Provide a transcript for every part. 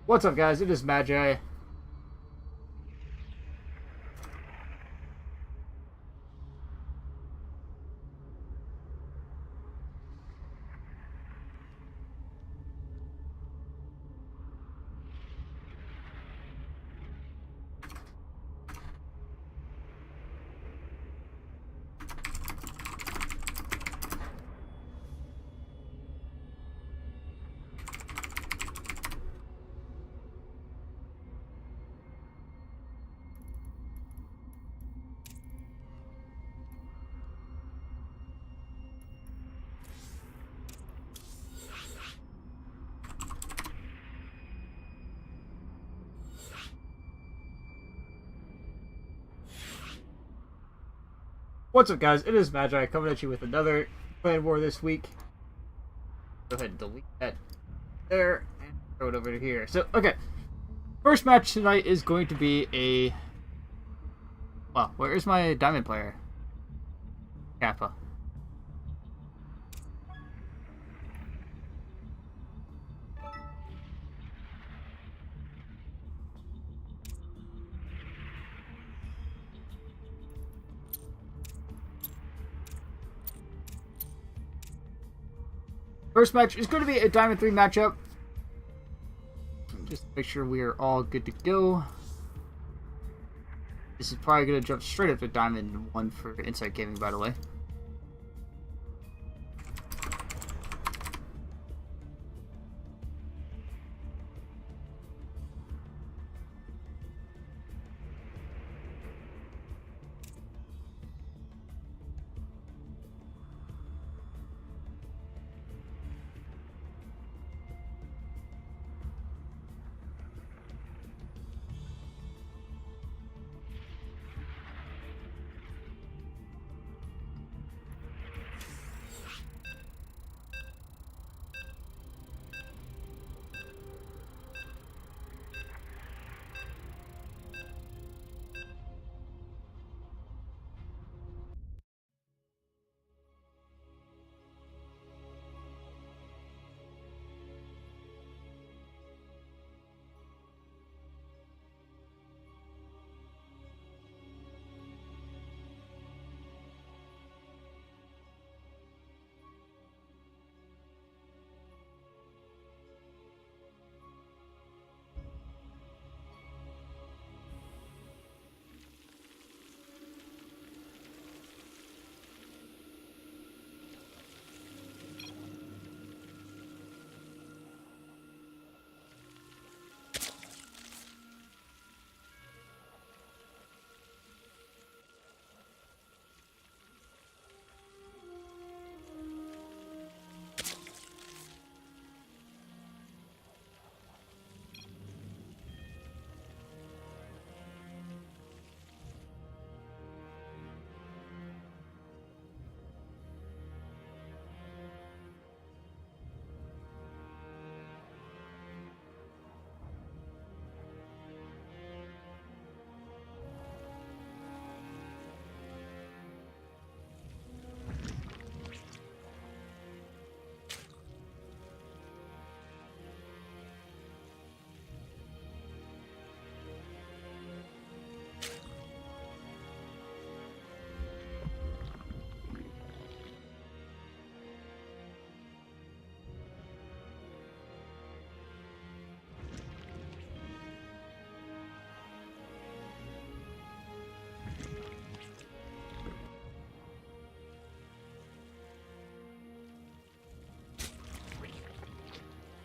What's up, guys? It is Magi. What's up, guys? It is Magi coming at you with another Clan War this week. Go ahead and delete that there and throw it over to here. So, okay. First match tonight is going to be a... Well, where is my diamond player? Kappa. First match is going to be a Diamond 3 matchup. Just to make sure we are all good to go. This is probably going to jump straight up to Diamond 1 for Insight Gaming, by the way.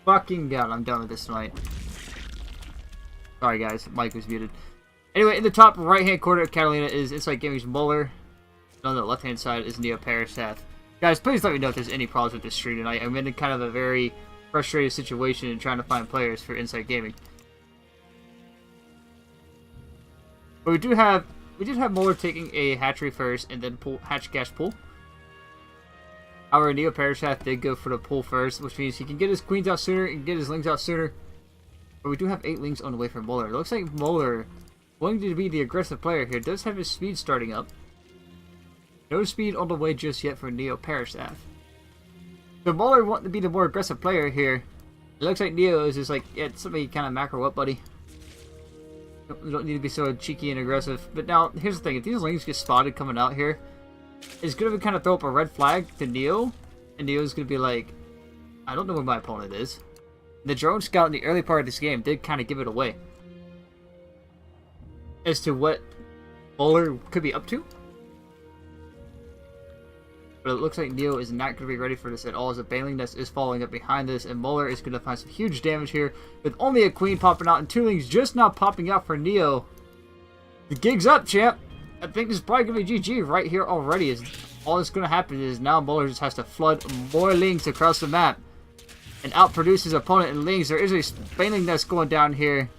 Fucking god, I'm done with this tonight. Sorry guys, mic was muted. Anyway, in the top right hand corner of Catalina is Insight Gaming's Muller. On the left hand side is Neo Parastath. Guys, please let me know if there's any problems with this stream tonight. I'm in kind of a very frustrated situation in trying to find players for Insight Gaming. But we did have Muller taking a hatchery first and then hatch cash pull. Our Neo Parastath did go for the pull first, which means he can get his queens out sooner and get his lings out sooner. But we do have 8 lings on the way for Muller. It looks like Muller, wanting to be the aggressive player here, does have his speed starting up. No speed on the way just yet for Neo Parastath. So Muller wanting to be the more aggressive player here, It looks like Neo is just like, yeah, somebody kind of macro up, buddy. You don't need to be so cheeky and aggressive. But now, here's the thing. If these lings get spotted coming out here, it's going to kind of throw up a red flag to Neo. And Neo's going to be like, I don't know where my opponent is. The drone scout in the early part of this game did kind of give it away as to what Bowler could be up to. But it looks like Neo is not going to be ready for this at all, as a Baneling Nest is following up behind this, and Muller is going to find some huge damage here, with only a Queen popping out and 2 Lings just now popping out for Neo. The gig's up, champ! I think this is probably going to be GG right here already, as all that's going to happen is now Muller just has to flood more Lings across the map, and outproduce his opponent in Lings. There is a Baneling Nest going down here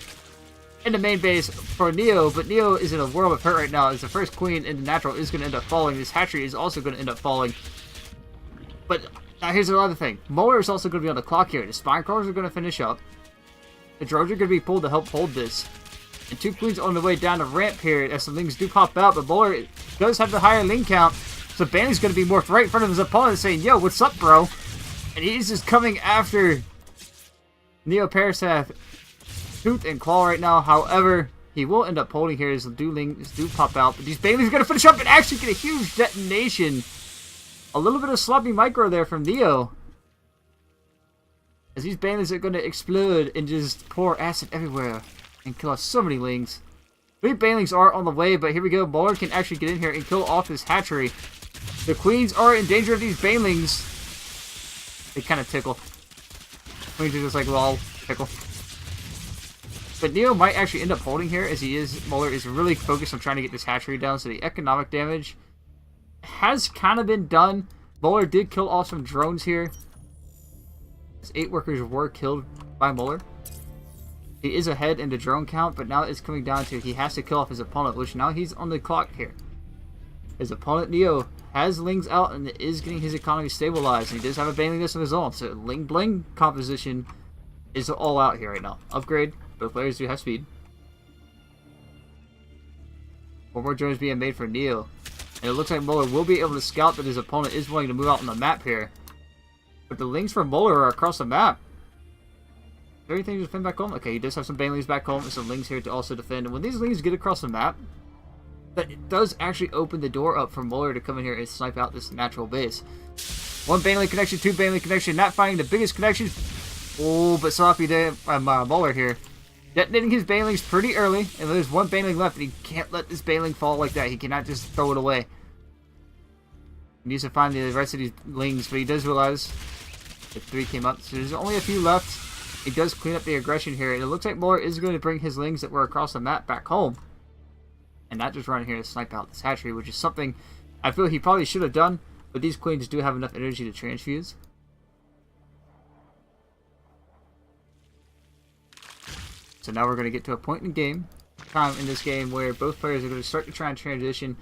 in the main base for Neo, but Neo is in a world of hurt right now as the first Queen in the natural is going to end up falling. This hatchery is also going to end up falling. But now here's another thing. Muller is also going to be on the clock here. The Spine Crawlers are going to finish up. The drones are going to be pulled to help hold this. And 2 Queens on the way down the ramp here as some Lings do pop out, but Muller does have the higher Ling count. So Banling's going to be morphed right in front of his opponent saying, yo, what's up, bro? And he's just coming after Neo Parasath tooth and claw right now. However, he will end up holding here as the Lings do pop out. But these Banelings are going to finish up and actually get a huge detonation. A little bit of sloppy micro there from Neo, as these Banelings are going to explode and just pour acid everywhere and kill off so many Lings. 3 Banelings are on the way, but here we go. Muller can actually get in here and kill off this hatchery. The Queens are in danger of these Banelings. They kind of tickle. Queens are just like, lol, tickle. But Neo might actually end up holding here, as Muller is really focused on trying to get this hatchery down, so the economic damage has kind of been done. Muller did kill off some drones here, as 8 workers were killed by Muller. He is ahead in the drone count, but now it's coming down to he has to kill off his opponent, which now he's on the clock here. His opponent, Neo, has Lings out and is getting his economy stabilized. And he does have a Baneling Nest of his own, so Ling Bling composition is all out here right now. Upgrade. Both players do have speed. 4 more drones being made for Neo. And it looks like Muller will be able to scout that his opponent is willing to move out on the map here. But the Lings for Muller are across the map. Everything to defend back home? Okay, he does have some Banelings back home and some Lings here to also defend. And when these Lings get across the map, that it does actually open the door up for Muller to come in here and snipe out this natural base. 1 Baneling connection, 2 Baneling connection, not finding the biggest connection. Oh, but sloppy there from Muller here. Detonating his Banelings pretty early, and there's 1 Baneling left, and he can't let this Baneling fall like that. He cannot just throw it away. He needs to find the rest of these Lings, but he does realize that 3 came up, so there's only a few left. He does clean up the aggression here, and it looks like Muller is going to bring his Lings that were across the map back home. And not just run here to snipe out this hatchery, which is something I feel he probably should have done, but these Queens do have enough energy to transfuse. So now we're going to get to a point in game time in this game where both players are going to start to try and transition.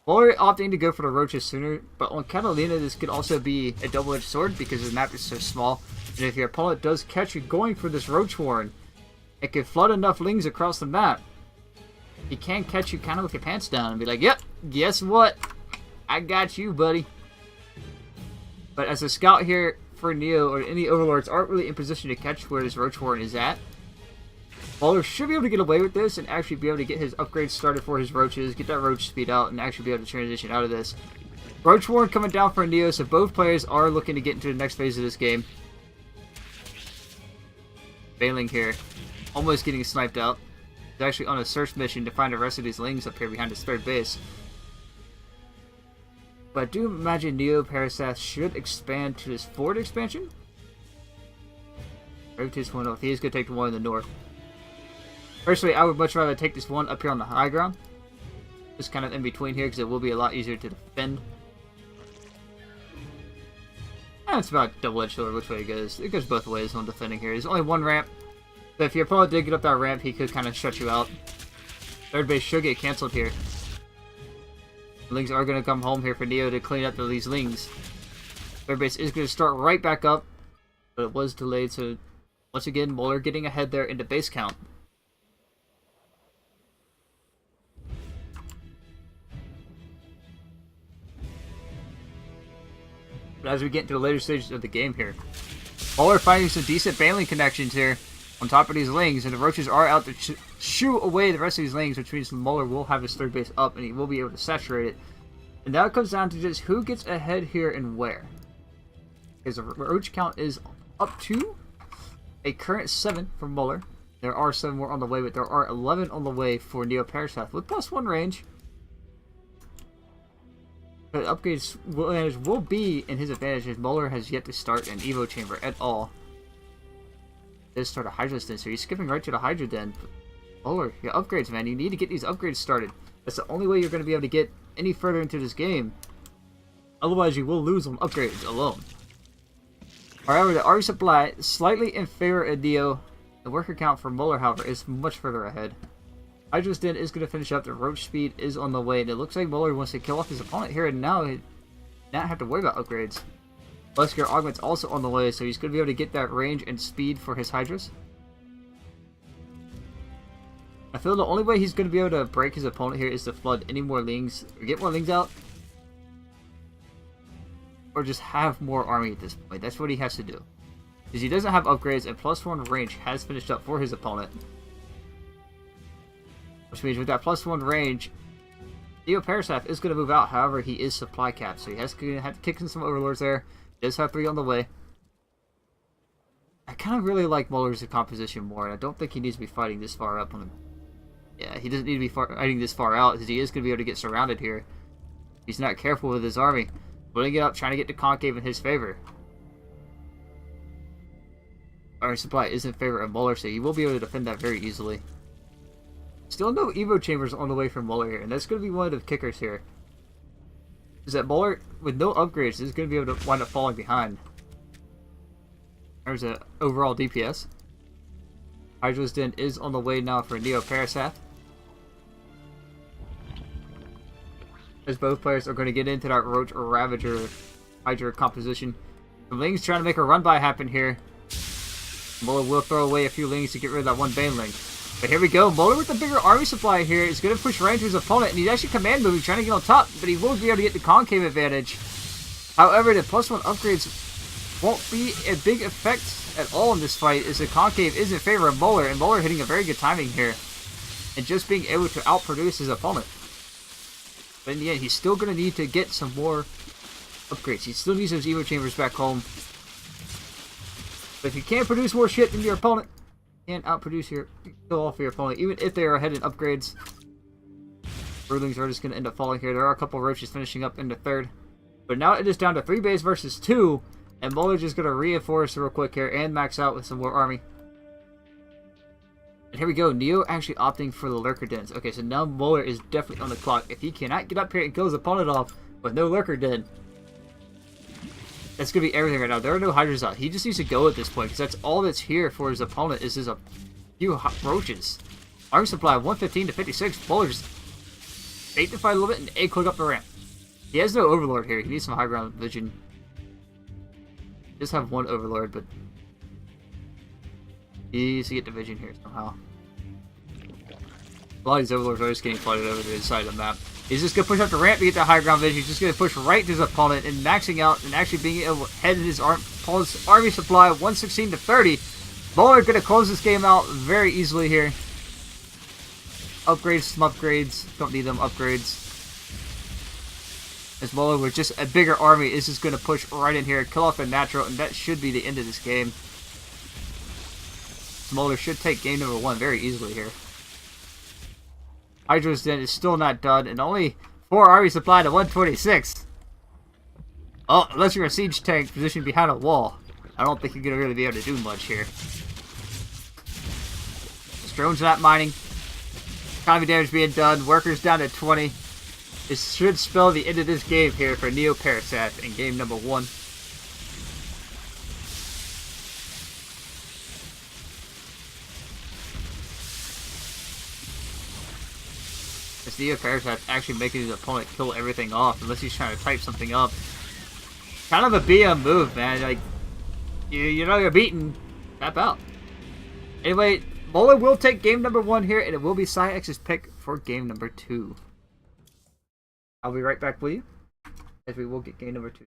Muller opting to go for the roaches sooner, but on Catalina this could also be a double-edged sword because the map is so small. And if your opponent does catch you going for this roach warren, it can flood enough Lings across the map. He can catch you kind of with your pants down and be like, yep, guess what? I got you, buddy. But as a scout here for Neo or any overlords aren't really in position to catch where this roach warren is at, Muller should be able to get away with this and actually be able to get his upgrades started for his roaches, get that roach speed out, and actually be able to transition out of this. Roach warren coming down for Neo, so both players are looking to get into the next phase of this game. Baneling here, almost getting sniped out. He's actually on a search mission to find the rest of these Lings up here behind his 3rd base. But I do imagine Neo Parasath should expand to his 4th expansion. Or to his 1 north. He is going to take the one in the north. Personally, I would much rather take this one up here on the high ground. Just kind of in between here because it will be a lot easier to defend. And it's about double-edged sword which way it goes. It goes both ways on defending here. There's only 1 ramp. But if your opponent did get up that ramp, he could kind of shut you out. 3rd base should get cancelled here. The Lings are going to come home here for Neo to clean up these Lings. 3rd base is going to start right back up. But it was delayed, so once again, Muller getting ahead there into base count. But as we get into the later stages of the game here, Muller finding some decent baneling connections here on top of these lings, and the roaches are out to shoo away the rest of these lings, which means Muller will have his third base up and he will be able to saturate it. And now it comes down to just who gets ahead here and where. Because the roach count is up to a current 7 for Muller. There are 7 more on the way, but there are 11 on the way for Neo Paraseth with +1 range. But upgrades will be in his advantage as Muller has yet to start an Evo Chamber at all. He does start a Hydra Den, so he's skipping right to the Hydra Den. Muller, your upgrades, man. You need to get these upgrades started. That's the only way you're going to be able to get any further into this game. Otherwise, you will lose on upgrades alone. However, the RE supply slightly in favor of Neo. The worker count for Muller, however, is much further ahead. Hydra's Den is going to finish up. The roach speed is on the way, and it looks like Muller wants to kill off his opponent here, and now he not have to worry about upgrades. Busker Augment's also on the way, so he's going to be able to get that range and speed for his Hydras. I feel the only way he's going to be able to break his opponent here is to flood any more lings, or get more lings out, or just have more army at this point. That's what he has to do. Because he doesn't have upgrades, and +1 range has finished up for his opponent. Which means with that +1 range, Neo Paraseth is going to move out. However, he is supply capped, so he has to have to kick in some overlords there. He does have 3 on the way. I kind of really like Muller's composition more, and I don't think he needs to be fighting this far up on him. Yeah, he doesn't need to be fighting this far out, because he is going to be able to get surrounded here. He's not careful with his army. Putting it up, trying to get the concave in his favor. Our supply is in favor of Muller, so he will be able to defend that very easily. Still no Evo Chambers on the way from Muller here, and that's going to be one of the kickers here. Is that Muller, with no upgrades, is going to be able to wind up falling behind. There's an overall DPS. Hydra's Den is on the way now for Neo Paraseth. As both players are going to get into that Roach or Ravager Hydra composition. The Ling's trying to make a run-by happen here. Muller will throw away a few Lings to get rid of that one Baneling. But here we go. Muller with the bigger army supply here is going to push right into his opponent. And he's actually command moving, trying to get on top. But he will be able to get the concave advantage. However, the +1 upgrades won't be a big effect at all in this fight, as the concave is in favor of Muller. And Muller hitting a very good timing here. And just being able to outproduce his opponent. But in the end, he's still going to need to get some more upgrades. He still needs those Evo Chambers back home. But if you can't produce more shit than your opponent, you can't outproduce your kill off your opponent, even if they are ahead in upgrades. Broodlings are just going to end up falling here. There are a couple roaches finishing up in the third. But now it is down to 3 base versus 2. And Muller's just going to reinforce real quick here and max out with some more army. And here we go. Neo actually opting for the Lurker Dens. Okay, so now Muller is definitely on the clock. If he cannot get up here and kill his opponent off with no Lurker Den, that's going to be everything right now. There are no Hydras out. He just needs to go at this point, because that's all that's here for his opponent is a few roaches. Army supply 115 to 56. Muller's bait to fight a little bit and A click up the ramp. He has no Overlord here. He needs some high ground vision. He does have one Overlord, but he needs to get the vision here somehow. A lot of these Overlords are just getting flooded over to the side of the map. He's just going to push up the ramp to get that high ground vision. He's just going to push right to his opponent and maxing out and actually being able to head his army supply 116 to 30. Muller going to close this game out very easily here. Upgrades, some upgrades. Don't need them upgrades. As Muller with just a bigger army is just going to push right in here, kill off the natural, and that should be the end of this game. Muller should take game number 1 very easily here. Hydra's Den is still not done, and only 4 army supply to 126. Oh, unless you're a siege tank positioned behind a wall, I don't think you're going to really be able to do much here. Drone's not mining. Economy damage being done. Workers down to 20. This should spell the end of this game here for Neo Paraseth in game number 1. As Neo Paraseth actually making his opponent kill everything off, unless he's trying to type something up. Kind of a BM move, man. Like, you know you're beaten. Tap out. Anyway, Muller will take game number 1 here, and it will be PsiX's pick for game number 2. I'll be right back with you, as we will get game number 2.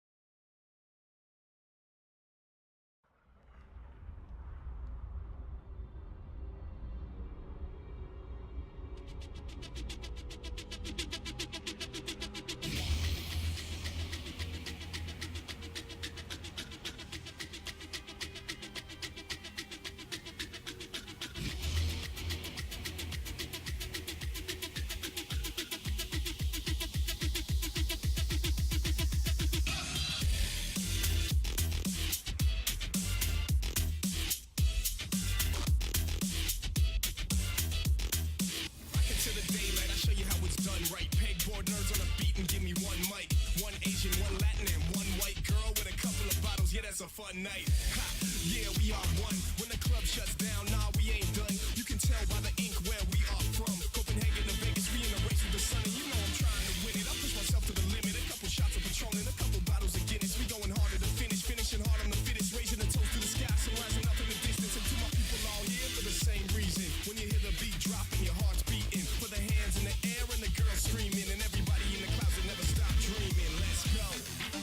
it's a fun night. Ha, yeah, we are one. When the club shuts down, nah, we ain't done. You can tell by the ink where we are from. Copenhagen to Vegas, we in a race with the sun, and you know I'm trying to win it. I push myself to the limit. A couple shots of Patron and a couple bottles of Guinness. We going harder to finish, finishing hard on the fittest, raising the toast to the sky, so rising up in the distance. And to my people all here for the same reason. When you hear the beat dropping, your heart's beating. Put the hands in the air and the girls screaming, and everybody in the clouds that never stop dreaming. Let's go.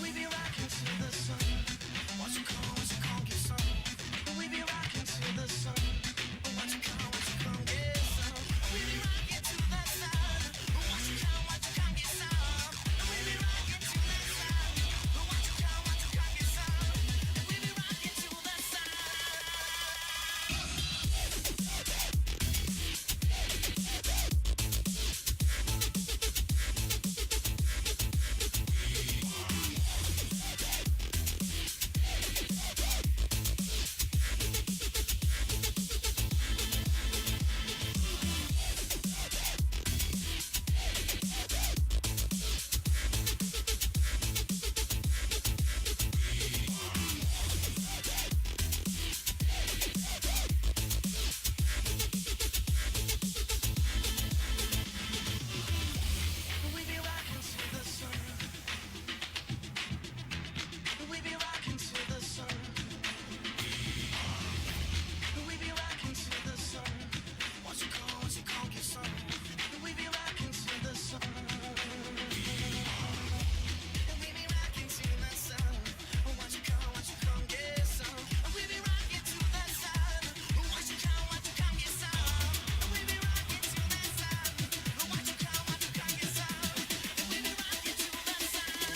We be rocking to the sun. Watch you come get some. We be rocking to the sun. Watch you come get some. We be rocking to the sun. Watch you come get some. We be rocking to the sun. Watch you come get some. We be rocking to the sun. We be rocking to the sun. We be rocking to the sun. We be rocking to the sun. Watch you come get some. We be rocking to the sun. We be rocking to the sun. Watch you come get some. We be rocking to the sun. Watch you come get some. We be rocking to the sun. Watch you come get some. We be rocking to the sun. We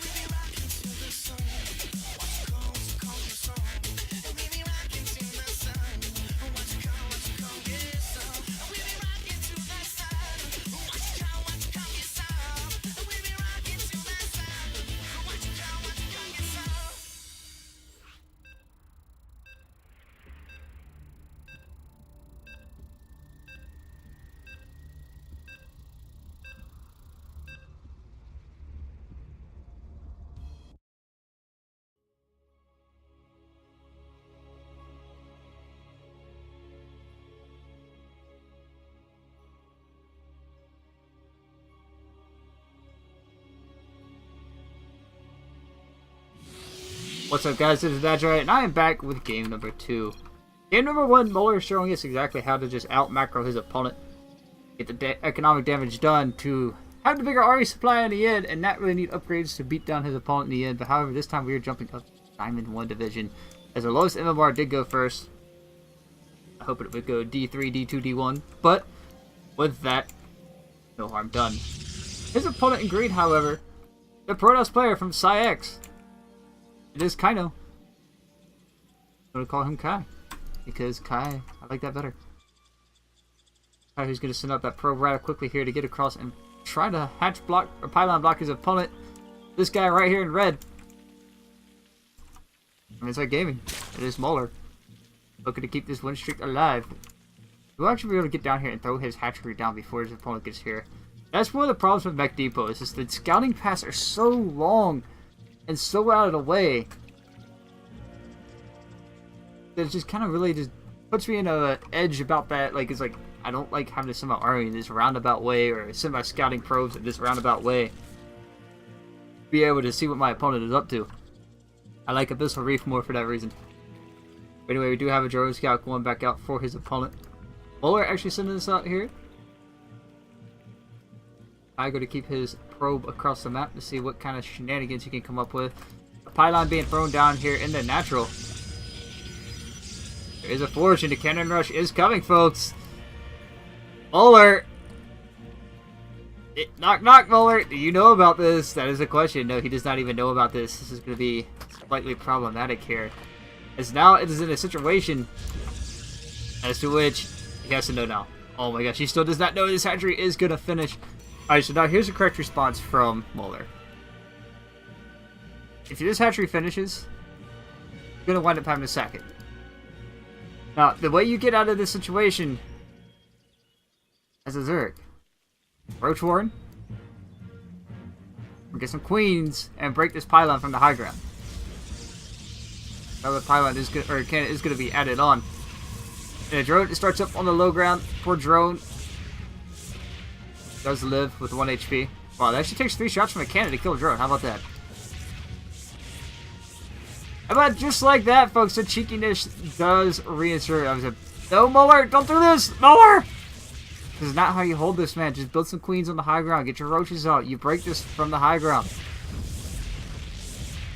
be rocking to the sun. Watch you come get some. We be rocking to the sun. Watch you come get some. We be rocking to the sun. Watch you come get some. We be rocking to the sun. Watch you come get some. What's up, guys? This is Badger, and I am back with game number 2. Game number 1, Muller is showing us exactly how to just out-macro his opponent, get the economic damage done to have the bigger RE supply in the end, and not really need upgrades to beat down his opponent in the end. But however, this time we are jumping up Diamond 1 division, as the lowest MMR did go first. I hope it would go D3, D2, D1, but with that, no harm done. His opponent in green, however, the Protoss player from PsiX. It is Kaino. I'm gonna call him Kai, because Kai, I like that better. Kai, who's gonna send out that probe rather quickly here to get across and try to hatch block or pylon block his opponent. This guy right here in red. And it's like gaming. It is Muller, looking to keep this win streak alive. We'll actually be able to get down here and throw his hatchery down before his opponent gets here. That's one of the problems with Mech Depot, is just the scouting paths are so long and so out of the way that it just kind of really just puts me in a edge about that. Like, it's like, I don't like having to send my army in this roundabout way, or send my scouting probes in this roundabout way. Be able to see what my opponent is up to. I like Abyssal Reef more for that reason. But anyway, we do have a drone scout going back out for his opponent. Muller actually sending this out here. I go to keep his probe across the map to see what kind of shenanigans he can come up with. A pylon being thrown down here in the natural. There is a forge, and the cannon rush is coming, folks. Muller! Knock knock, Muller! Do you know about this? That is a question. No, he does not even know about this. This is going to be slightly problematic here, as now it is in a situation as to which he has to know now. Oh my gosh, he still does not know this hatchery is going to finish. Alright, so now here's the correct response from Muller. If this hatchery finishes, you're going to wind up having to sack it. Now, the way you get out of this situation as a Zerg, Roach Warren, or get some queens and break this pylon from the high ground. Now the pylon is good, or cannon is going to be added on. And a drone starts up on the low ground. Poor drone does live with 1 HP. Wow, that actually takes 3 shots from a cannon to kill a drone. How about that? How about just like that, folks? The cheekiness does reinsert. I was like, no, Muller, don't do this, Muller! This is not how you hold this, man. Just build some queens on the high ground. Get your roaches out. You break this from the high ground.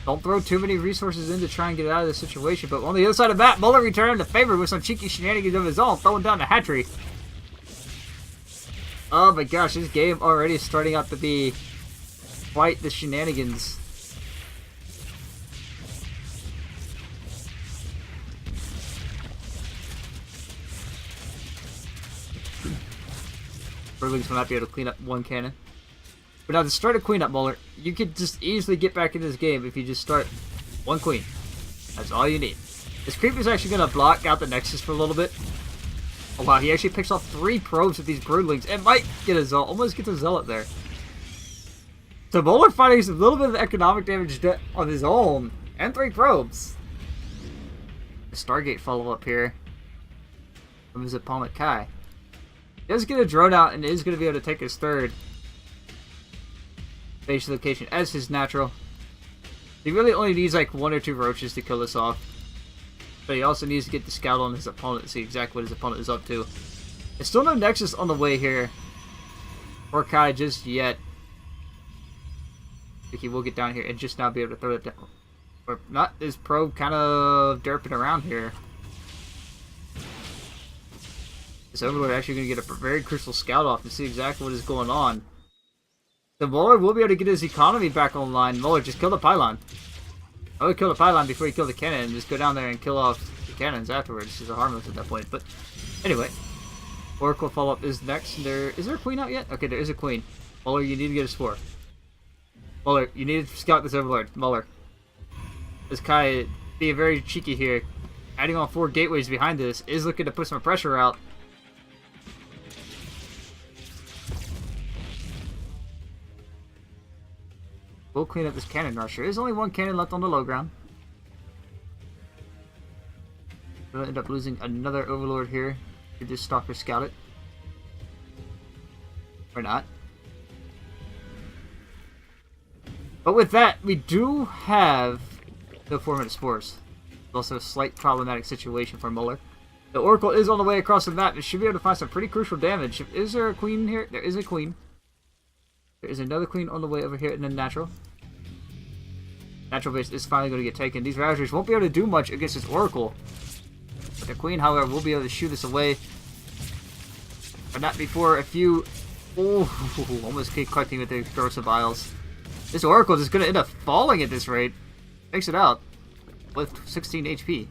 Don't throw too many resources in to try and get out of this situation. But on the other side of that, Muller returned the favor with some cheeky shenanigans of his own, throwing down the hatchery. Oh my gosh, this game already is starting out to be quite the shenanigans. Berlings will not be able to clean up 1 cannon. But now to start a queen up, Muller, you could just easily get back in this game if you just start 1 queen. That's all you need. This creep is actually going to block out the Nexus for a little bit. Oh wow, he actually picks off 3 probes with these broodlings and might get a Zealot, almost gets a Zealot there. So Muller fighting a little bit of economic damage on his own, and 3 probes. The Stargate follow-up here from his opponent Kai. He does get a drone out and is going to be able to take his 3rd base location as his natural. He really only needs like 1 or 2 roaches to kill this off. But he also needs to get the scout on his opponent to see exactly what his opponent is up to. There's still no Nexus on the way here for Kai just yet. I think he will get down here and just now be able to throw it down. Or not, his probe kind of derping around here. This Overlord actually going to get a very crucial scout off and see exactly what is going on. The Muller will be able to get his economy back online. Muller, just kill the pylon. I would kill the pylon before you kill the cannon and just go down there and kill off the cannons afterwards. These are harmless at that point. But anyway, Oracle follow-up is next. Is there a queen out yet? Okay, there is a queen. Muller, you need to get a spore. Muller, you need to scout this Overlord. Muller. This Kai being very cheeky here. Adding on 4 gateways behind this is looking to put some pressure out. We'll clean up this cannon rusher. There's only 1 cannon left on the low ground. We'll end up losing another Overlord here. Did this Stalker scout it? Or not. But with that, we do have no 4-minute spores. It's also a slight problematic situation for Muller. The Oracle is on the way across the map. It should be able to find some pretty crucial damage. Is there a queen here? There is a queen. There is another queen on the way over here in the natural. Natural base is finally going to get taken. These Ravagers won't be able to do much against this Oracle. But the queen, however, will be able to shoot this away. But not before a few... Oh, almost keep collecting with the Corrosive Vials. This Oracle is going to end up falling at this rate. Makes it out with 16 HP.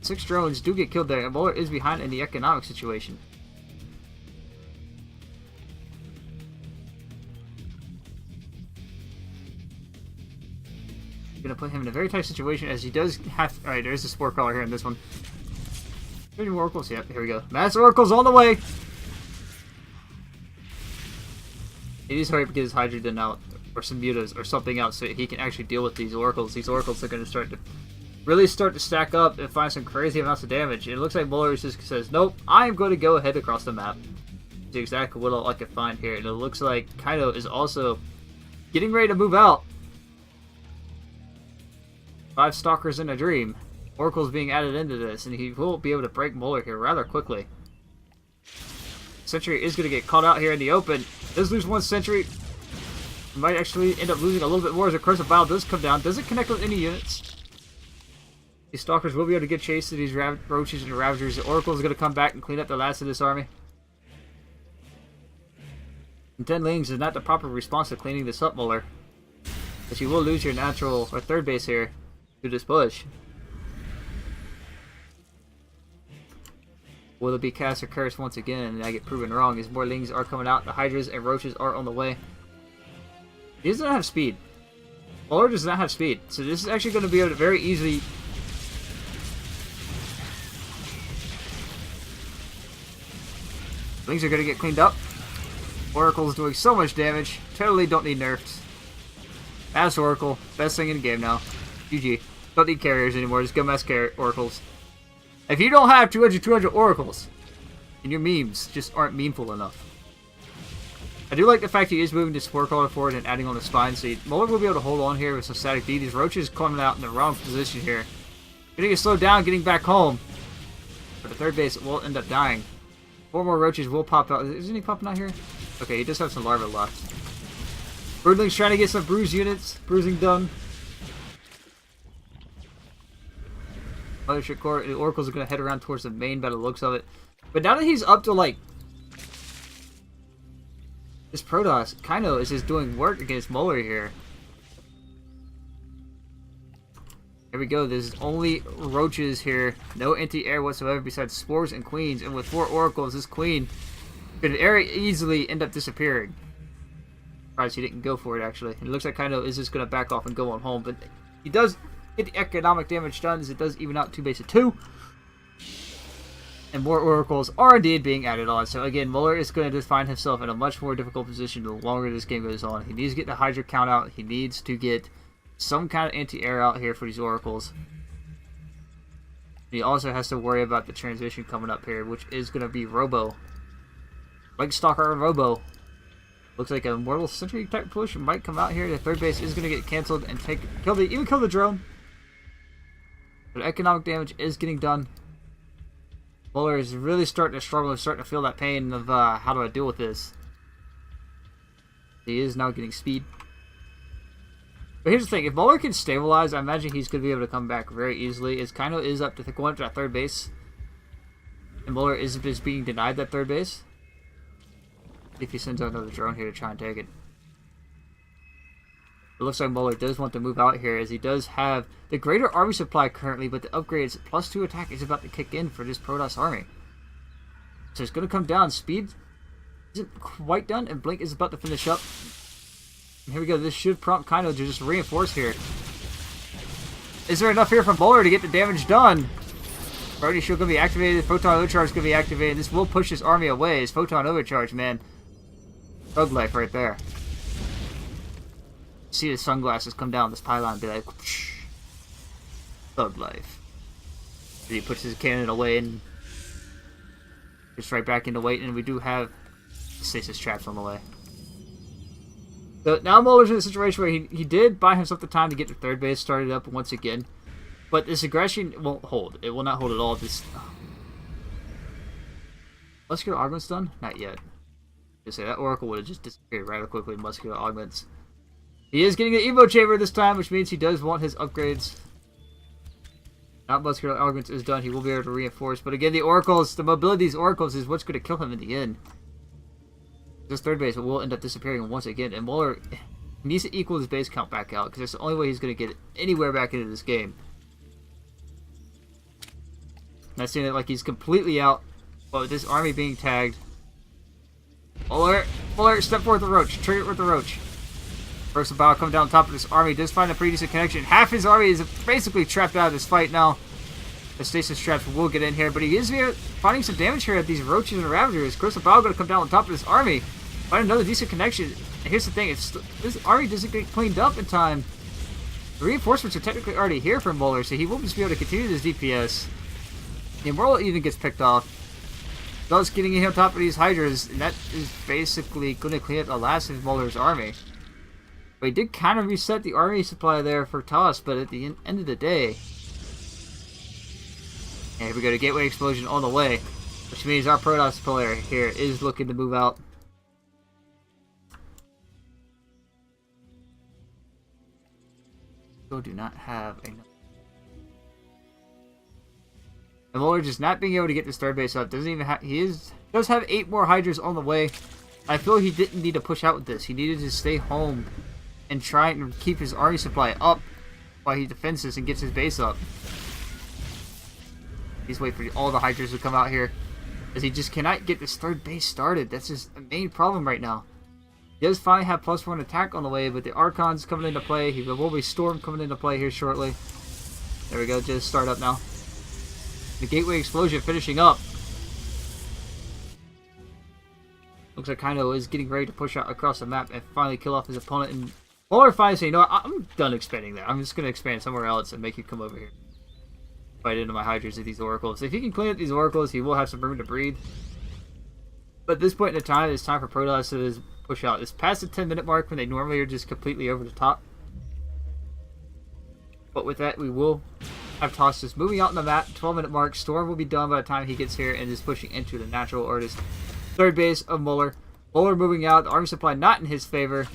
6 drones do get killed there, and Muller is behind in the economic situation. Gonna put him in a very tight situation as he does have. Alright, there is a Spore Crawler here in this one. Any more Oracles? Yep, here we go. Mass Oracles on the way! He needs to hurry up and get his Hydrogen out, or some Mutas, or something else so he can actually deal with these Oracles. These Oracles are going to really start to stack up and find some crazy amounts of damage. And it looks like Muller just says, nope, I am going to go ahead across the map. That's exactly what I can find here. And it looks like Kaido is also getting ready to move out. 5 Stalkers in a Dream. Oracle's being added into this, and he will be able to break Muller here rather quickly. Sentry is going to get caught out here in the open. Does lose 1 Sentry. Might actually end up losing a little bit more as a Corrosive Vial does come down. Doesn't connect with any units. These Stalkers will be able to get chased to these Roaches and Ravagers. The Oracle is going to come back and clean up the last of this army. And 10 Lings is not the proper response to cleaning this up, Muller. But you will lose your natural, or 3rd base here, to this push. Will it be cast or cursed once again? And I get proven wrong as more lings are coming out. The hydras and roaches are on the way. He does not have speed. Molar does not have speed. So this is actually going to be able to very easily... Lings are going to get cleaned up. Oracle's doing so much damage. Totally don't need nerfs. Mass Oracle. Best thing in the game now. GG. Don't need carriers anymore. Just go mass oracles. If you don't have 200 oracles, then your memes just aren't memeful enough. I do like the fact he is moving the Spore Caller forward and adding on the spine, so Molar will be able to hold on here with some static D. These roaches coming out in the wrong position here. Getting it slowed down, getting back home. But the third base will end up dying. 4 more roaches will pop out. Isn't he popping out here? Okay, he does have some larvae left. Broodling's trying to get some bruising done. Mothership Core, the Oracles are going to head around towards the main by the looks of it. But now that he's up to like... This Protoss, Kaino is just doing work against Molar here. Here we go, there's only roaches here. No anti-air whatsoever besides spores and queens. And with 4 oracles, this queen could very easily end up disappearing. Surprised he didn't go for it, actually. It looks like Kaino is just going to back off and go on home. But he does get the economic damage done as it does even out 2 base of 2. And more oracles are indeed being added on. So again, Molar is going to just find himself in a much more difficult position the longer this game goes on. He needs to get the Hydra count out. He needs to get some kind of anti-air out here for these oracles. He also has to worry about the transition coming up here, which is going to be Robo. Like Stalker and Robo. Looks like a Mortal Sentry type push might come out here. The third base is going to get cancelled and kill the drone. But economic damage is getting done. Molar is really starting to struggle and starting to feel that pain of how do I deal with this. He is now getting speed. But here's the thing, if Molar can stabilize, I imagine he's going to be able to come back very easily. As Kaino is up to going to that third base. And Molar is just being denied that third base. If he sends out another drone here to try and take it. It looks like Molar does want to move out here as he does have the greater army supply currently, but the upgrades +2 attack is about to kick in for this Protoss army. So it's going to come down. Speed isn't quite done, and Blink is about to finish up. And here we go. This should prompt Kaino to just reinforce here. Is there enough here from Molar to get the damage done? Priority Shield going to be activated. Photon Overcharge is going to be activated. This will push this army away. His Photon Overcharge, man. Thug life right there. See the sunglasses come down this pylon and be like, whoosh. Thug life. And he puts his cannon away and gets right back into weight, and we do have stasis traps on the way. So now Molar's in a situation where he did buy himself the time to get the third base started up once again, but this aggression won't hold. It will not hold at all. This muscular augments done? Not yet. Just say that Oracle would have just disappeared rather quickly. Muscular augments. He is getting an Evo Chamber this time, which means he does want his upgrades. Now Muscular Augments is done, he will be able to reinforce. But again, the Oracles, the mobility of these Oracles is what's going to kill him in the end. This third base will end up disappearing once again. And Molar needs to equal his base count back out, because that's the only way he's going to get anywhere back into this game. Not seeing it like he's completely out, but with this army being tagged. Molar, step forward with the Roach. Trigger it with the Roach. First about coming down top of this army, does find a pretty decent connection. Half his army is basically trapped out of this fight now. The stasis traps will get in here, but he is finding some damage here at these roaches and ravagers. Crystal Bow going to come down on top of this army. Find another decent connection. And here's the thing, if this army doesn't get cleaned up in time, the reinforcements are technically already here for Molar, so he will just be able to continue this DPS. The Immortal even gets picked off. Thus getting in on top of these Hydras, and that is basically going to clean up the last of Molar's army. But he did kind of reset the army supply there for Toss, but at the end of the day... And here we go, the Gateway Explosion on the way. Which means our Protoss player here is looking to move out. Still do not have enough. And Molar just not being able to get this third base up. Doesn't even have... does have 8 more Hydras on the way. I feel he didn't need to push out with this. He needed to stay home and try and keep his army supply up while he defends this and gets his base up. He's waiting for all the Hydras to come out here. as he just cannot get this third base started. That's his main problem right now. He does finally have +1 attack on the way, but the Archon's coming into play. He will be Storm coming into play here shortly. There we go, just start up now. The Gateway Explosion finishing up. Looks like Kaido is getting ready to push out across the map and finally kill off his opponent. And Muller finally saying, you know what, I'm done expanding that. I'm just going to expand somewhere else and make you come over here. Fight into my Hydras with these Oracles. If he can clean up these Oracles, he will have some room to breathe. But at this point in the time, it's time for Protoss to just push out. It's past the 10-minute mark when they normally are just completely over the top. But with that, we will have Tossus moving out on the map. 12-minute mark. Storm will be done by the time he gets here and is pushing into the natural artist. Third base of Muller. Muller moving out. The army supply not in his favor.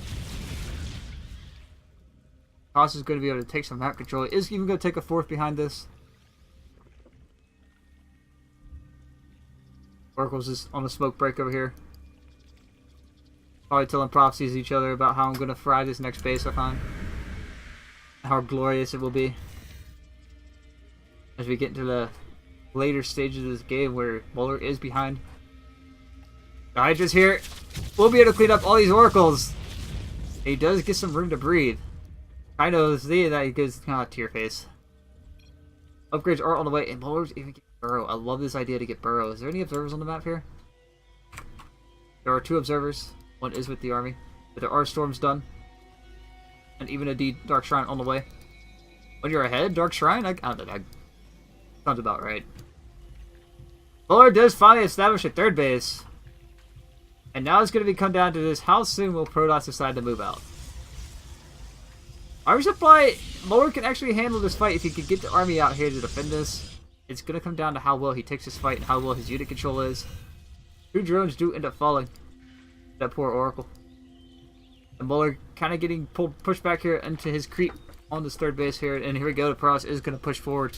Tossus is going to be able to take some map control. Is even going to take a fourth behind this. Oracles is on the smoke break over here. Probably telling prophecies to each other about how I'm going to fry this next base I find. How glorious it will be. As we get into the later stages of this game where Muller is behind. The Hydra's here. We'll be able to clean up all these Oracles. He does get some room to breathe. I know seeing that he goes kind of tear face. Upgrades are on the way, and Muller's even getting Burrow. I love this idea to get Burrow. Is there any observers on the map here? There are 2 observers. One is with the army. But there are storms done. And even a Dark Shrine on the way. When you're ahead, Dark Shrine? I don't know. That sounds about right. Muller does finally establish a third base. And now it's going to come down to this. How soon will Protoss decide to move out? Army supply, Muller can actually handle this fight if he can get the army out here to defend this. It's going to come down to how well he takes this fight and how well his unit control is. 2 drones do end up falling. That poor Oracle. And Muller kind of getting pushed back here into his creep on this third base here. And here we go, the Protoss is going to push forward.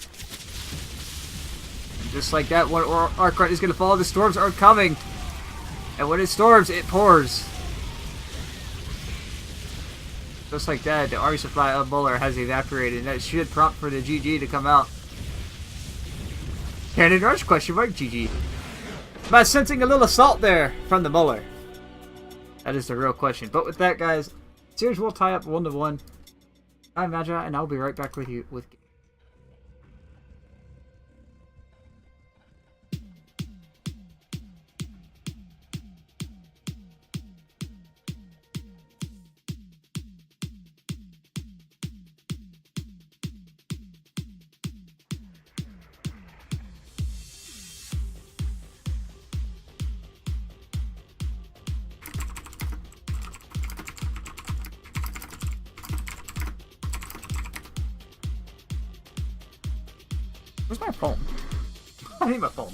And just like that, one Archon is going to fall. The storms are coming. And when it storms, it pours. Just like that, the army supply of Muller has evaporated, and that should prompt for the GG to come out. Cannon rush? Question mark? GG. Am I sensing a little assault there from the Muller? That is the real question. But with that, guys, series will tie up 1-1. I'm Magi, and I'll be right back with you with. Where's my phone? I need my phone.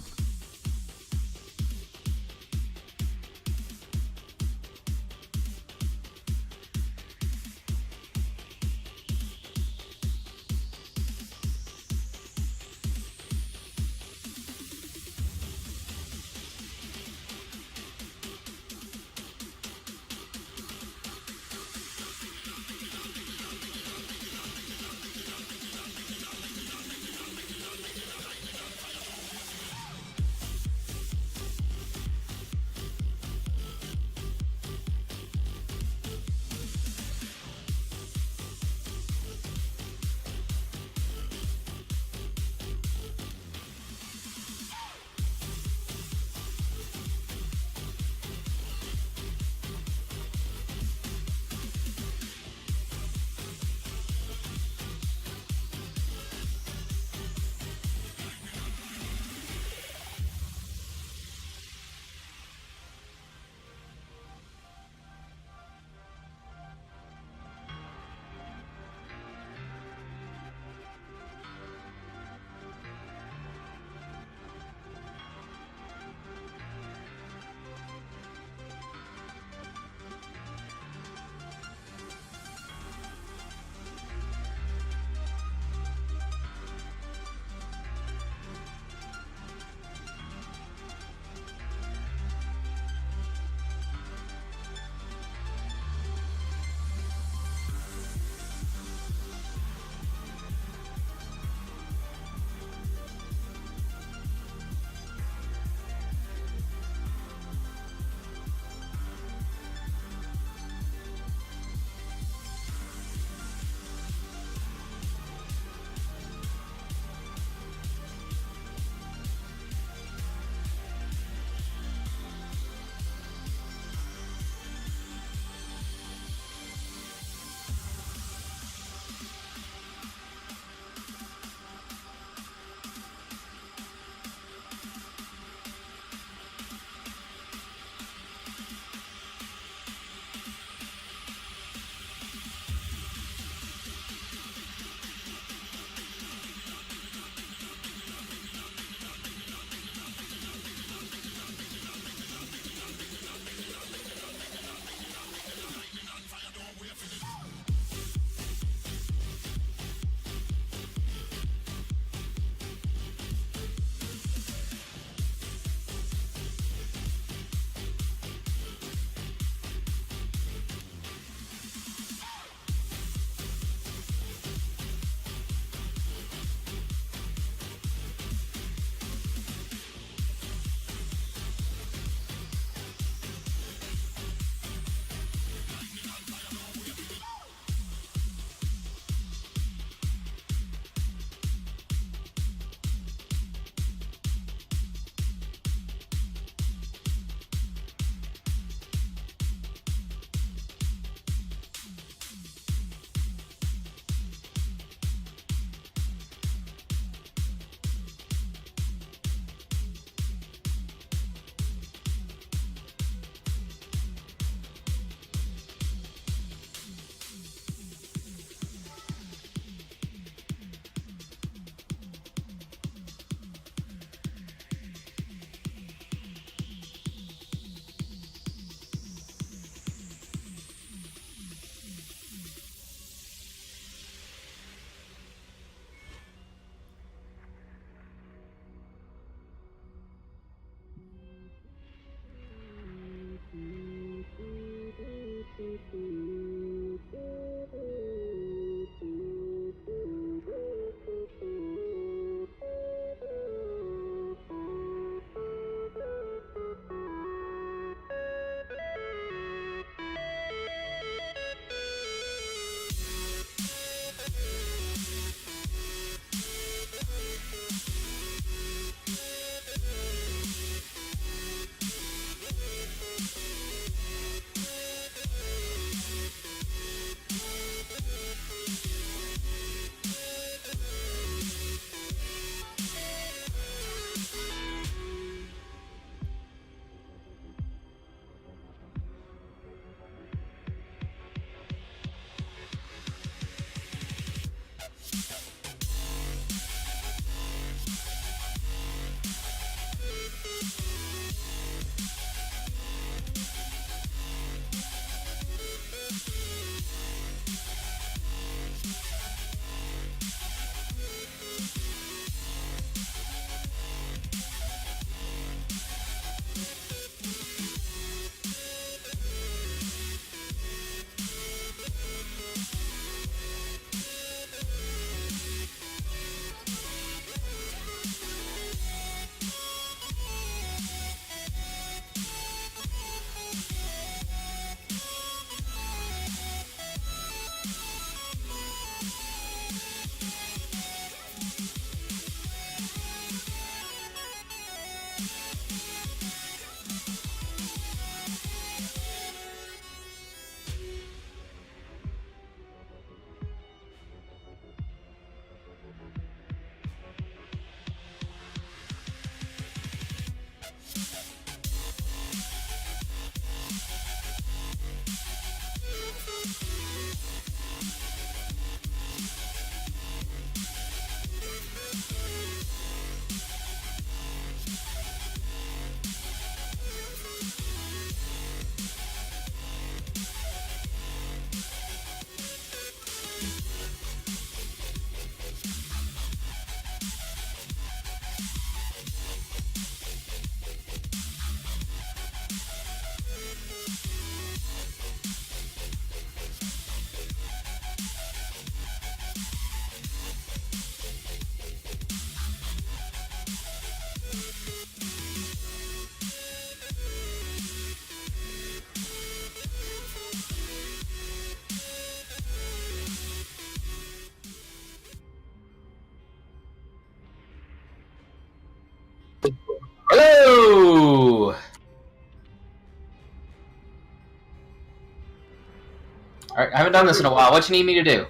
Alright, I haven't done this in a while. What you need me to do?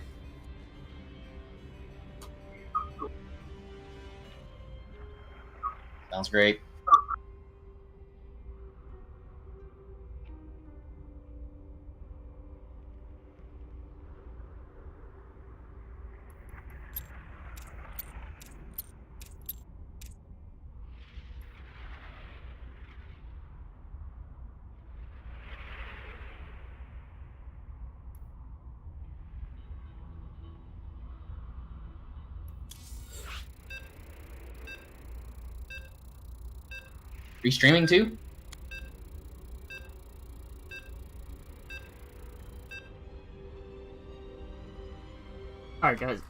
Sounds great. Are you streaming too? Alright, guys.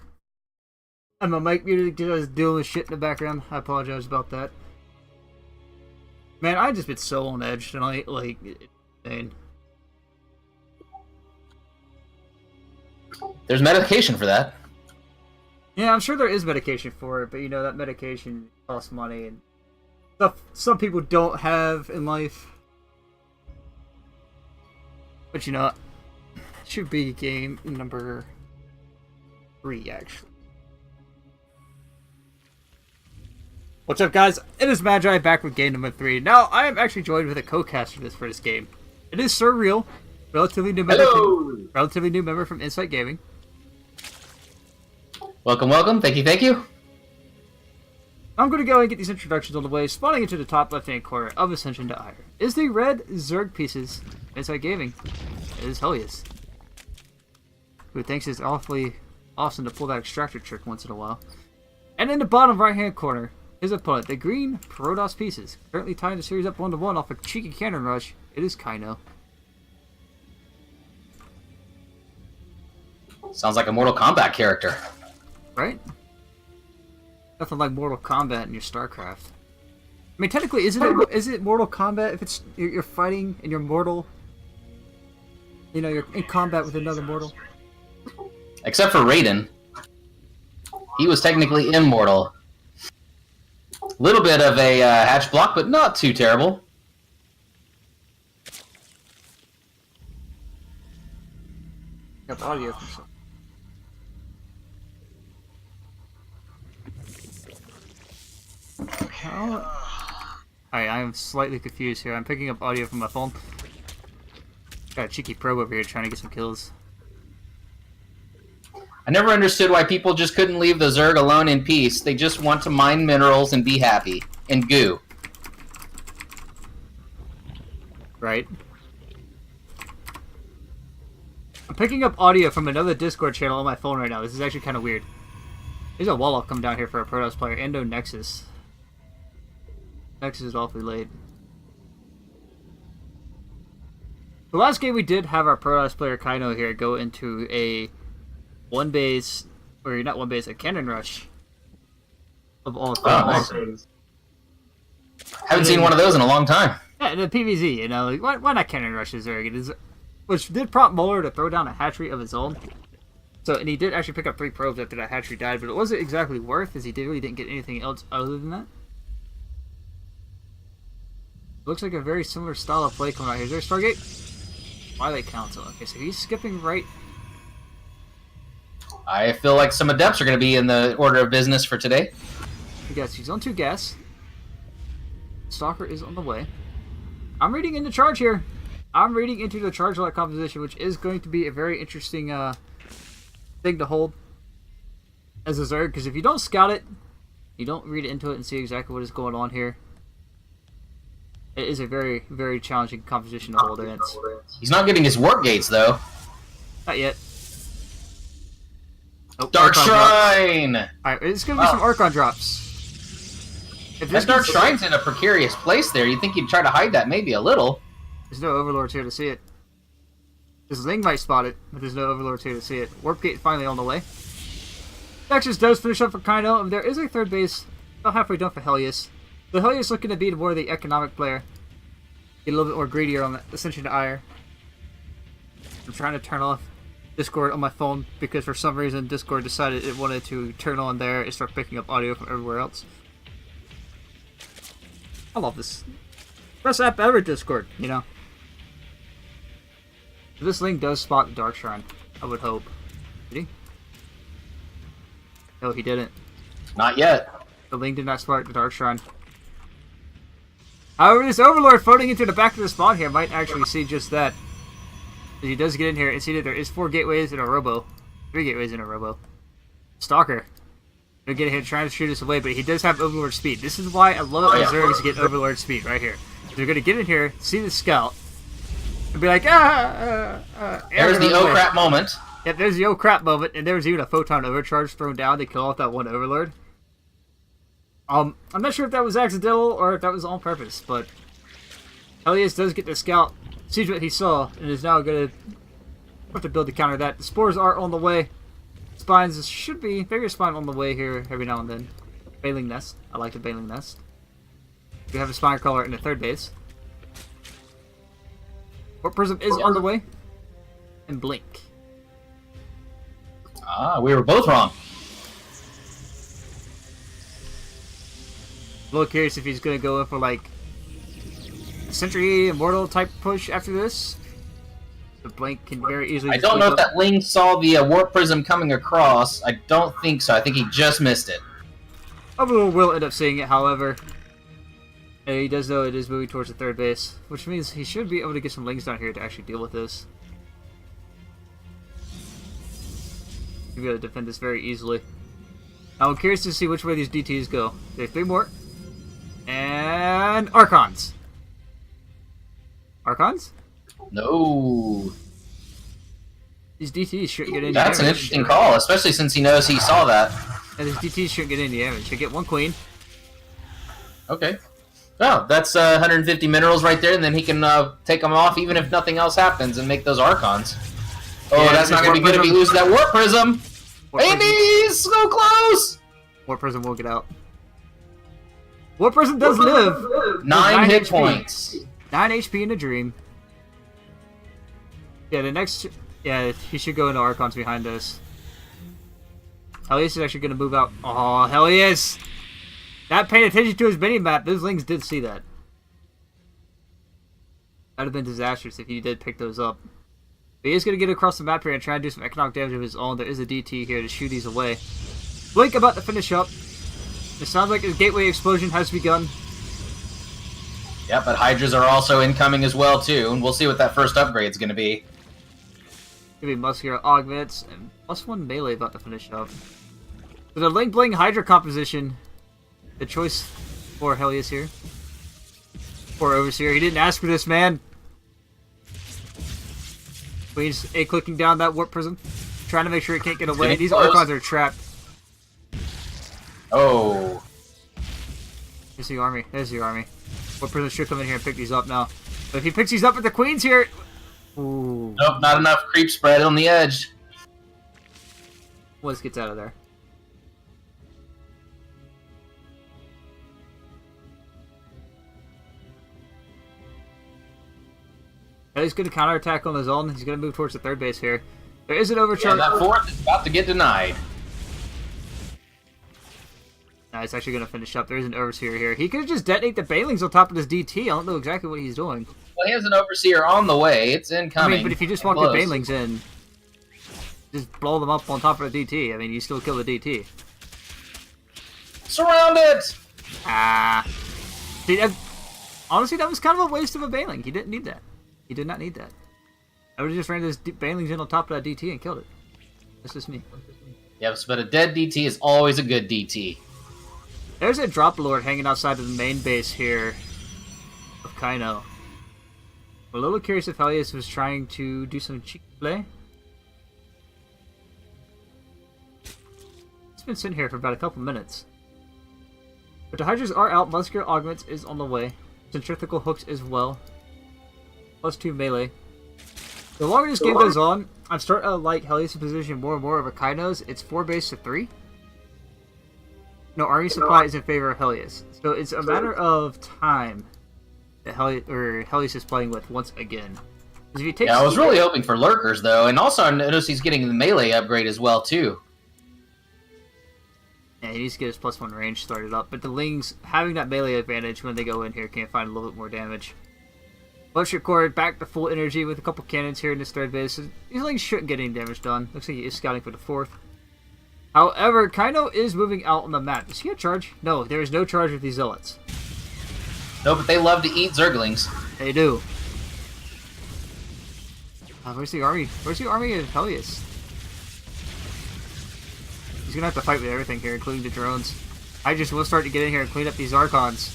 I'm a mic muted because I was dealing with shit in the background. I apologize about that. Man, I just been so on edge tonight. Like, it's insane. There's medication for that. Yeah, I'm sure there is medication for it, but you know, that medication costs money and stuff some people don't have in life. But you know, it should be game number 3, actually. What's up, guys? It is Magi back with game number 3. Now, I am actually joined with a co-caster for this game. It is Surreal, relatively new member from Insight Gaming. Welcome, welcome. Thank you, thank you. I'm going to go and get these introductions on the way. Spawning into the top left-hand corner of Ascension to Ire is the red Zerg pieces Insight Gaming. It is Helios, who thinks it's awfully awesome to pull that extractor trick once in a while. And in the bottom right-hand corner, his opponent, the green Protoss pieces, currently tying the series up 1-1 off a cheeky cannon rush. It is Kaino. Sounds like a Mortal Kombat character. Right? Nothing like Mortal Kombat in your StarCraft. I mean, technically, is it Mortal Kombat if it's you're fighting and you're mortal? You know, you're in combat with another mortal. Except for Raiden. He was technically immortal. Little bit of a hatch block, but not too terrible. Got the audio from some. Alright, I am slightly confused here. I'm picking up audio from my phone. Got a cheeky probe over here trying to get some kills. I never understood why people just couldn't leave the Zerg alone in peace. They just want to mine minerals and be happy. And goo. Right? I'm picking up audio from another Discord channel on my phone right now. This is actually kind of weird. There's a wall-off come down here for a Protoss player. Endo Nexus. Nexus is awfully late. The last game we did have our Protoss player Kaino here go into a one base, or not one base, a cannon rush of all things. Haven't seen one of those in a long time. Yeah, the PvZ, you know, like, why not cannon rush is Zerg? It is, which did prompt Muller to throw down a hatchery of his own. So, and he did actually pick up 3 probes after that hatchery died, but it wasn't exactly worth, as he really didn't get anything else other than that. Looks like a very similar style of play coming out here. Is there a Stargate? Twilight Council. Okay, so he's skipping right. I feel like some adepts are going to be in the order of business for today. Yes, he's on 2 gas. Stalker is on the way. I'm reading into charge here. I'm reading into the charge light composition, which is going to be a very interesting thing to hold as a Zerg, because if you don't scout it, you don't read into it and see exactly what is going on here, it is a very, very challenging composition to hold against. He's not getting his warp gates, though. Not yet. Oh, Dark Archon Shrine! drops. Alright, it's going to be some Archon drops. If That Dark Shrine's in a precarious place there. You'd think he'd try to hide that maybe a little. There's no Overlords here to see it. This Ling might spot it, but there's no Overlords here to see it. Warp Gate finally on the way. Nexus does finish up for Kaino, and there is a 3rd base about halfway done for Helios. The Helios looking to be more of the economic player. Get a little bit more greedier on the Ascension to Ire. I'm trying to turn off Discord on my phone because for some reason Discord decided it wanted to turn on there and start picking up audio from everywhere else. I love this. Best app ever, Discord, you know. This Ling does spot the Dark Shrine, I would hope. Did he? No, he didn't. Not yet. The Ling did not spot the Dark Shrine. However, this Overlord floating into the back of the spawn here might actually see just that. He does get in here and see that there is 4 gateways in a robo. 3 gateways in a robo. Stalker. Gonna get here trying to shoot us away, but he does have Overlord speed. This is why I love Zergs get Overlord speed right here. They're gonna get in here, see the scout, and be like, There's the oh crap moment. Yeah, there's the oh crap moment, and there's even a photon overcharge thrown down to kill off that one Overlord. I'm not sure if that was accidental or if that was on purpose, but Elias does get the scout, sees what he saw, and is now gonna have to build to counter that. The spores are on the way. Spines should be bigger spine on the way here every now and then. Bailing nest. I like the bailing nest. We have a spine crawler in the 3rd base. Warp Prism is on the way. And Blink. Ah, we were both wrong. A little curious if he's gonna go in for like Sentry Immortal type push after this. The Blink can very easily. I don't know if that Ling saw the Warp Prism coming across. I don't think so. I think he just missed it. Overlord will end up seeing it, however. And he does know it is moving towards the 3rd base, which means he should be able to get some Lings down here to actually deal with this. He'll be able to defend this very easily. Now I'm curious to see which way these DTs go. There's 3 more. And Archons. Archons? No. These DTs shouldn't get any That's an damage. interesting call, especially since he knows he saw that. And these DTs shouldn't get any damage. They get 1 queen. Okay. Oh, that's 150 minerals right there, and then he can take them off even if nothing else happens and make those Archons. Oh, Yeah, that's not going to be good if he loses that Warp Prism! Warp Prism. He's so close! Warp Prism will get out. Warp Prism does live. 9 hit HP. points. 9 HP in a dream. Yeah, the next... Yeah, he should go into Archons behind us. Helios is actually going to move out. Oh, Helios! Not paying attention to his mini-map. Those Lings did see that. That would have been disastrous if he did pick those up. But he is going to get across the map here and try and do some economic damage of his own. There is a DT here to shoot these away. Blink about to finish up. It sounds like his gateway explosion has begun. Yeah, but Hydras are also incoming as well, too, and we'll see what that first upgrade is going to be. Gonna be muscular augments and +1 melee about to finish up. So the Ling Bling Hydra composition, the choice for Helios here. Poor Overseer, he didn't ask for this, man. Queen's A-clicking down that Warp Prism, trying to make sure it can't get away. These Archons are trapped. Oh. There's the army. There's the army. Warp Prism should come in here and pick these up now. But if he picks these up with the Queens here... Ooh. Nope, not enough creep spread on the edge. Wiz gets out of there. He's going to counterattack on his own. He's going to move towards the 3rd base here. There is an overcharge. Yeah, that 4th is about to get denied. Nah, it's actually going to finish up. There is an Overseer here. He could just detonate the Bailings on top of this DT. I don't know exactly what he's doing. Well, he has an Overseer on the way. It's incoming. I mean, but if you just walk the Bailings in, just blow them up on top of the DT. I mean, you still kill the DT. Surround it! Ah. See, honestly, that was kind of a waste of a Bailing. He didn't need that. He did not need that. I would have just ran those Bailings in on top of that DT and killed it. That's just me. Yes, but a dead DT is always a good DT. There's a Drop Lord hanging outside of the main base here of Kaino. I'm a little curious if Helios was trying to do some cheeky play. It's been sitting here for about a couple minutes. But the Hydras are out. Muscular Augments is on the way. Centrifugal Hooks as well. +2 melee. The longer this game goes on, I'm starting to like Helios' position more and more over Kaino's. It's 4 base to 3. No, army supply is in favor of Helios. So it's a matter of time that Helios is playing with once again. If you take I was really hoping for Lurkers, though, and also I noticed he's getting the melee upgrade as well, too. Yeah, he needs to get his +1 range started up, but the Lings, having that melee advantage when they go in here, can find a little bit more damage. Electric Core back to full energy with a couple cannons here in this third base. These things shouldn't get any damage done. Looks like he is scouting for the fourth. However, Kaino is moving out on the map. Does he have charge? No, there is no charge with these Zealots. No, but they love to eat Zerglings. They do. Where's the army? Where's the army of Helios? He's gonna have to fight with everything here, including the drones. I just will start to get in here and clean up these Archons.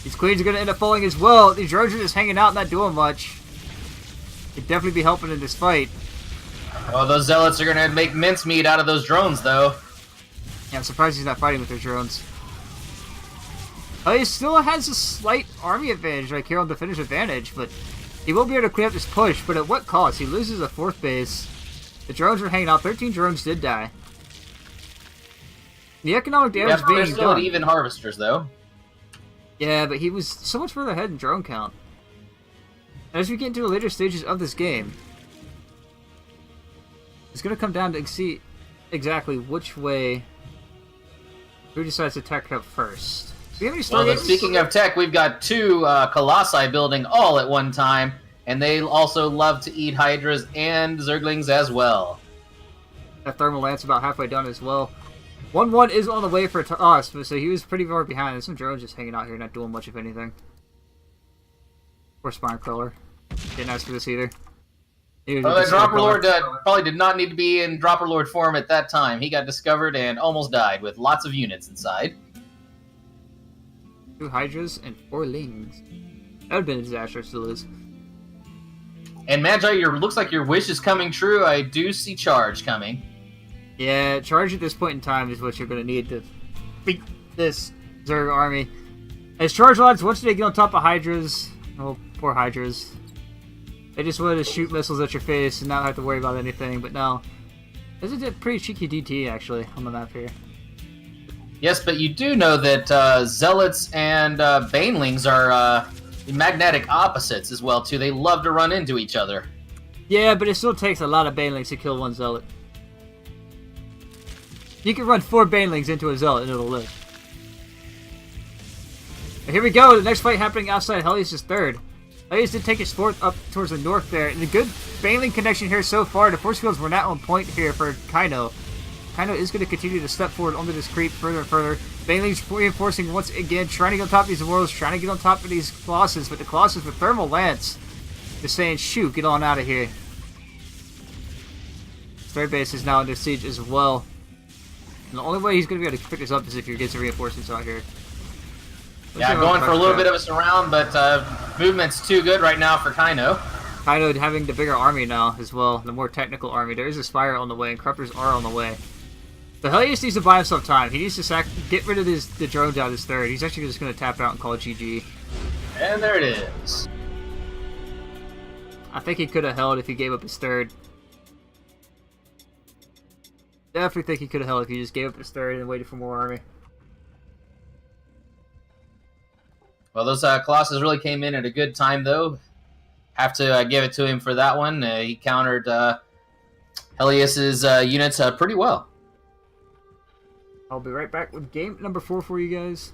These Queens are gonna end up falling as well. These drones are just hanging out, not doing much. They'd definitely be helping in this fight. Oh, those Zealots are gonna make mincemeat out of those drones, though. Yeah, I'm surprised he's not fighting with their drones. He still has a slight army advantage, like here on the finish advantage, but he will be able to clean up this push, but at what cost? He loses a fourth base. The drones are hanging out. 13 drones did die. The economic damage Yeah, they're being still at done. even harvesters, though. Yeah, but he was so much further ahead in drone count. As we get into the later stages of this game, it's going to come down to see exactly which way who decides to attack up first. Do you have any Well, then, Stargates? speaking of tech, we've got two Colossi building all at one time, and they also love to eat Hydras and Zerglings as well. That Thermal Lance about halfway done as well. 1-1 is on the way for us, so he was pretty far behind. There's some drones just hanging out here, not doing much of anything. Or Spine Crawler. Didn't ask for this either. Well, that Dropper Lord probably did not need to be in Dropper Lord form at that time. He got discovered and almost died with lots of units inside. 2 Hydras and 4 Lings. That would have been a disaster, still is. And Magi, looks like your wish is coming true. I do see charge coming. Yeah, charge at this point in time is what you're going to need to beat this Zerg army. As charge lots, once they get on top of Hydras, oh, poor Hydras, they just wanted to shoot missiles at your face and not have to worry about anything, but no. This is a pretty cheeky DT, actually, on the map here. Yes, but you do know that Zealots and Banelings are magnetic opposites as well, too. They love to run into each other. Yeah, but it still takes a lot of Banelings to kill one Zealot. You can run 4 Banelings into a Zealot and it'll live. And here we go, the next fight happening outside Helios' third. Helios did take his fourth up towards the north there, and a good Baneling connection here so far. The force fields were not on point here for Kaino. Kaino is going to continue to step forward onto this creep further and further. Baneling's reinforcing once again, trying to get on top of these Immortals, trying to get on top of these Colossus, but the Colossus with Thermal Lance is saying, shoot, get on out of here. Third base is now under siege as well. And the only way he's going to be able to pick this up is if he gets the reinforcements out here. Yeah, going for a little bit of a surround, but movement's too good right now for Kaino. Kaino having the bigger army now as well, the more technical army. There is a Spire on the way, and Corruptors are on the way. The Helios needs to buy himself time. He needs to get rid of the drones out of his third. He's actually just going to tap out and call it GG. And there it is. I think he could have held if he gave up his third. Definitely think he could have held if he just gave up his third and waited for more army. Well, those Colossus really came in at a good time, though. Have to give it to him for that one. He countered Helios's units pretty well. I'll be right back with game number 4 for you guys.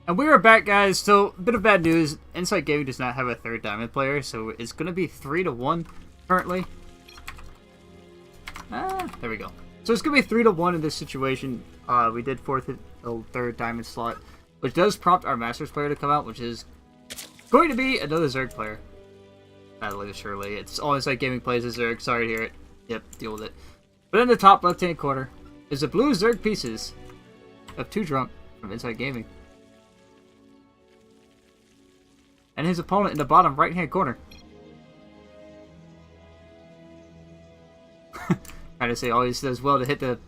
And we are back, guys. So, a bit of bad news. Insight Gaming does not have a third diamond player, so it's going to be 3-1 currently. There we go. So it's going to be 3-1 in this situation. We did fourth the third diamond slot, which does prompt our Masters player to come out, which is going to be another Zerg player. Sadly, surely. It's all Insight Gaming plays as Zerg. Sorry to hear it. Yep, deal with it. But in the top left-hand corner is the blue Zerg pieces of 2 Drunk from Insight Gaming. And his opponent in the bottom right-hand corner. Trying to say always does well to hit the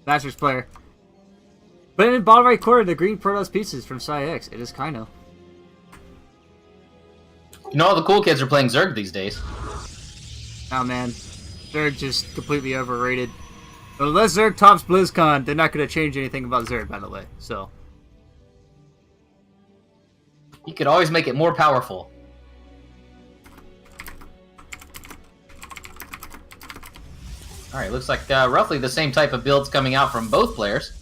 Masters player. But in the bottom right corner, the green Protoss pieces from PsiX. It is Kaino. You know, all the cool kids are playing Zerg these days. Oh man, Zerg just completely overrated. But unless Zerg tops BlizzCon, they're not going to change anything about Zerg, by the way. So. You could always make it more powerful. Alright, looks like roughly the same type of builds coming out from both players.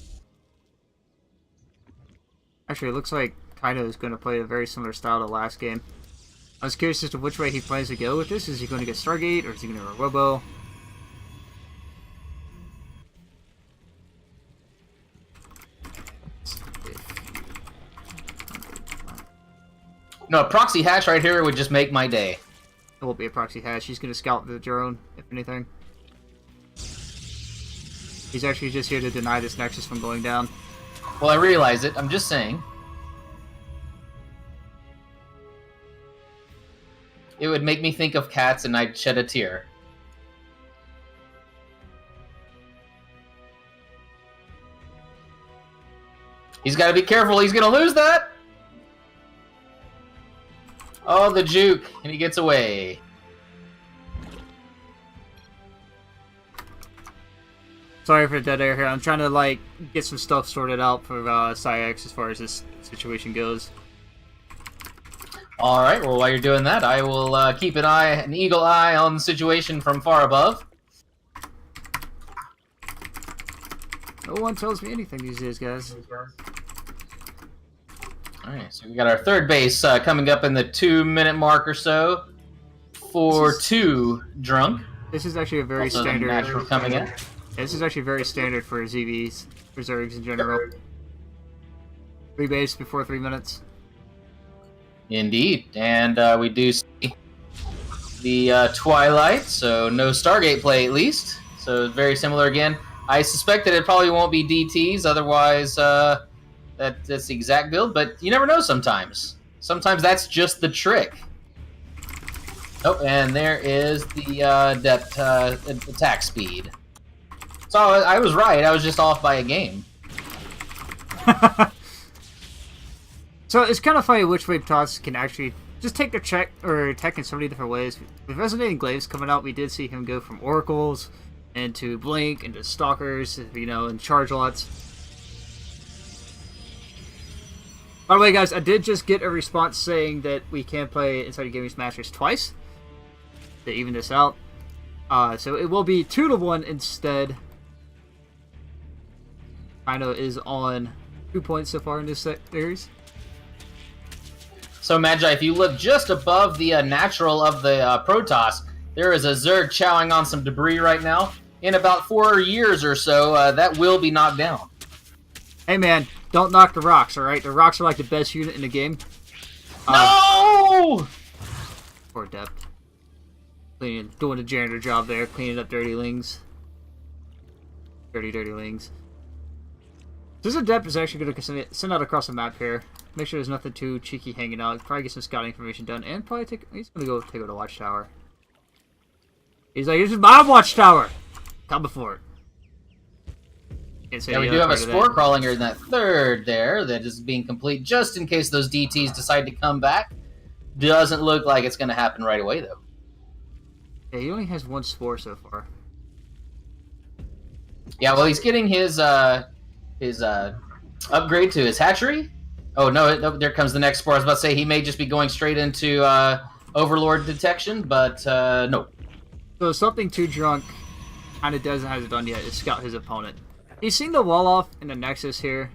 Actually, it looks like Kaino is going to play a very similar style to last game. I was curious as to which way he plans to go with this. Is he going to get Stargate, or is he going to go Robo? No, a proxy hatch right here would just make my day. It won't be a proxy hash. He's going to scout the drone, if anything. He's actually just here to deny this Nexus from going down. Well, I realize it. I'm just saying. It would make me think of cats and I'd shed a tear. He's got to be careful. He's going to lose that. Oh, the juke. And he gets away. Sorry for the dead air here. I'm trying to, like, get some stuff sorted out for PsiX as far as this situation goes. Alright, well, while you're doing that, I will keep an eagle eye on the situation from far above. No one tells me anything these days, guys. Alright, so we got our third base coming up in the 2-minute mark or so for 2 Drunk. This is actually a very Also standard. the natural coming in. This is actually very standard for ZVs, for Zergs in general. 3 base before 3 minutes. Indeed, and we do see the Twilight, so no Stargate play at least. So very similar again. I suspect that it probably won't be DTs, otherwise that's the exact build, but you never know sometimes. Sometimes that's just the trick. Oh, and there is the depth attack speed. So I was right, I was just off by a game. So it's kind of funny which way Tots can actually just take their check or attack in so many different ways. With Resonating Glaives coming out, we did see him go from Oracles into Blink into Stalkers, you know, and Charge Lots. By the way, guys, I did just get a response saying that we can play Inside Gaming Masters twice to even this out. So it will be 2-1 instead. Kaino is on 2 points so far in this series. So Magi, if you look just above the natural of the Protoss, there is a Zerg chowing on some debris right now. In about 4 years or so, that will be knocked down. Hey man, don't knock the rocks, alright? The rocks are like the best unit in the game. No! Poor Depth. Doing a janitor job there, cleaning up dirty lings. Dirty lings. This Adept is actually going to send out across the map here. Make sure there's nothing too cheeky hanging out. Probably get some scouting information done, and probably he's going to go take out the watchtower. He's like, "This is my watchtower. Come before it." Yeah, we do have a spore crawling here in that third there that is being complete just in case those DTs decide to come back. Doesn't look like it's going to happen right away though. Yeah, he only has 1 spore so far. Yeah, well, he's getting his upgrade to his hatchery. Oh no, there comes the next spore. I was about to say he may just be going straight into Overlord detection, but no. So something too drunk kind of hasn't done yet is scout his opponent. He's seen the wall off in the Nexus here.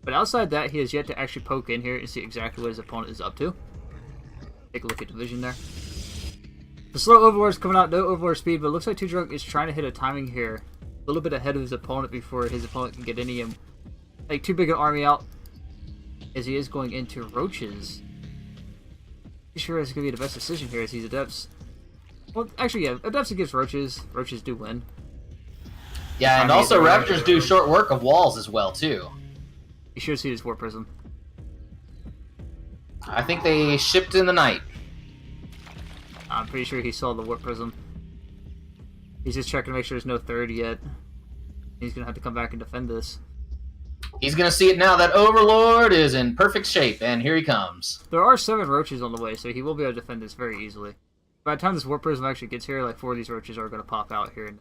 But outside that, he has yet to actually poke in here and see exactly what his opponent is up to. Take a look at division there. The slow Overlord's coming out, no Overlord speed, but it looks like Too Drunk is trying to hit a timing here. A little bit ahead of his opponent before his opponent can get any like too big an army out, as he is going into Roaches. Pretty sure it's going to be the best decision here as he's Adepts. Well, actually, yeah, Adepts against Roaches. Roaches do win. Yeah, and also Raptors do short work of walls as well, too. You should see his Warp Prism. I think they shipped in the night. I'm pretty sure he saw the Warp Prism. He's just checking to make sure there's no third yet. He's going to have to come back and defend this. He's going to see it now that Overlord is in perfect shape, and here he comes. There are 7 Roaches on the way, so he will be able to defend this very easily. By the time this Warp Prism actually gets here, like 4 of these Roaches are going to pop out here.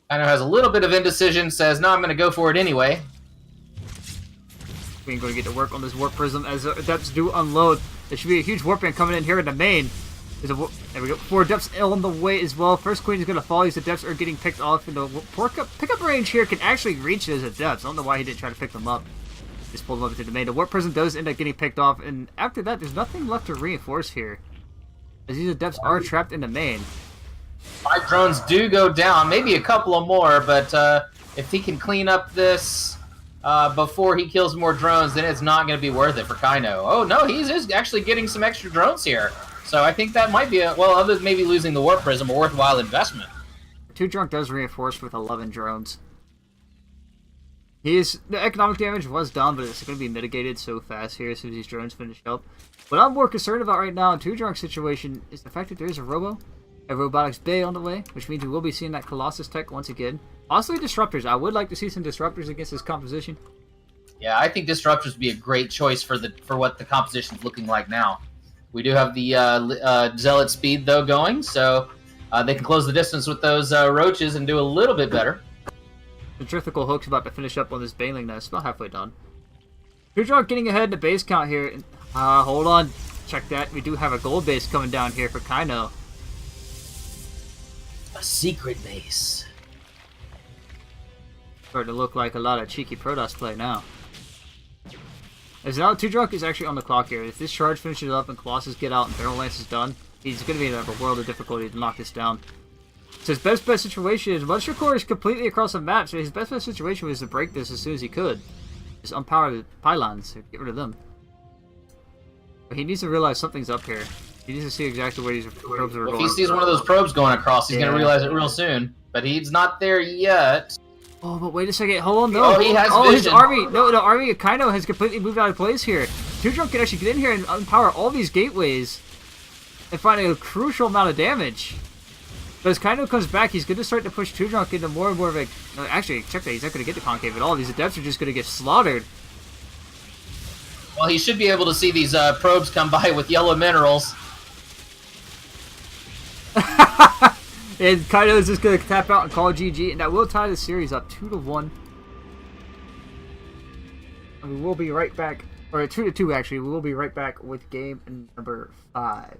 Kind of has a little bit of indecision, says, no, I'm going to go for it anyway. We're going to get to work on this Warp Prism as Adepts do unload. There should be a huge Warp Band coming in here in the main. There we go. 4 Adepts on the way as well. First Queen is going to fall. These Adepts are getting picked off. And the pickup range here can actually reach those Adepts. I don't know why he didn't try to pick them up. Just pulled them up into the main. The Warp Prism does end up getting picked off. And after that, there's nothing left to reinforce here, as these Adepts are trapped in the main. 5 drones do go down. Maybe a couple of more, but if he can clean up this before he kills more drones, then it's not going to be worth it for Kaino. Oh, no, he's actually getting some extra drones here. So I think that might be, other than maybe losing the Warp Prism, a worthwhile investment. Too Drunk does reinforce with 11 drones. The economic damage was done, but it's going to be mitigated so fast here as soon as these drones finish up. What I'm more concerned about right now in Too Drunk's situation is the fact that there is a Robotics Bay on the way, which means we will be seeing that Colossus tech once again. Possibly Disruptors. I would like to see some Disruptors against this composition. Yeah, I think Disruptors would be a great choice for what the composition is looking like now. We do have the Zealot speed, though, going, so they can close the distance with those Roaches and do a little bit better. Centrifugal Hook's about to finish up on this Baneling nest. About halfway done. Too Drunk getting ahead in the base count here. Hold on. Check that. We do have a gold base coming down here for Kaino. A secret base. Starting to look like a lot of cheeky Protoss play now. As now Too Drunk is actually on the clock here. If this charge finishes up and Colossus get out and Thermal Lance is done, he's going to be in a world of difficulty to knock this down. So his best situation is Monster Core is completely across the map, so his best situation was to break this as soon as he could. Just unpower the pylons, so get rid of them. But he needs to realize something's up here. He needs to see exactly where these probes are going. If he sees one of those probes going across, he's going to realize it real soon. But he's not there yet. Oh, but wait a second. Hold on, no. Oh, he has vision. His army. No, the army of Kaino has completely moved out of place here. Too Drunk can actually get in here and unpower all these gateways and find a crucial amount of damage. But as Kaino comes back, he's going to start to push Too Drunk into more and more of a... Actually, check that. He's not going to get the Concave at all. These Adepts are just going to get slaughtered. Well, he should be able to see these probes come by with yellow minerals. And Kaino is just going to tap out and call GG, and that will tie the series up 2-1. And we will be right back, or 2-2 actually. We will be right back with game number 5.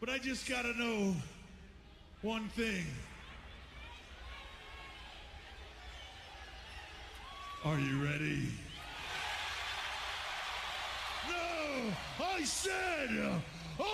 But I just gotta know one thing. Are you ready? No! I said, are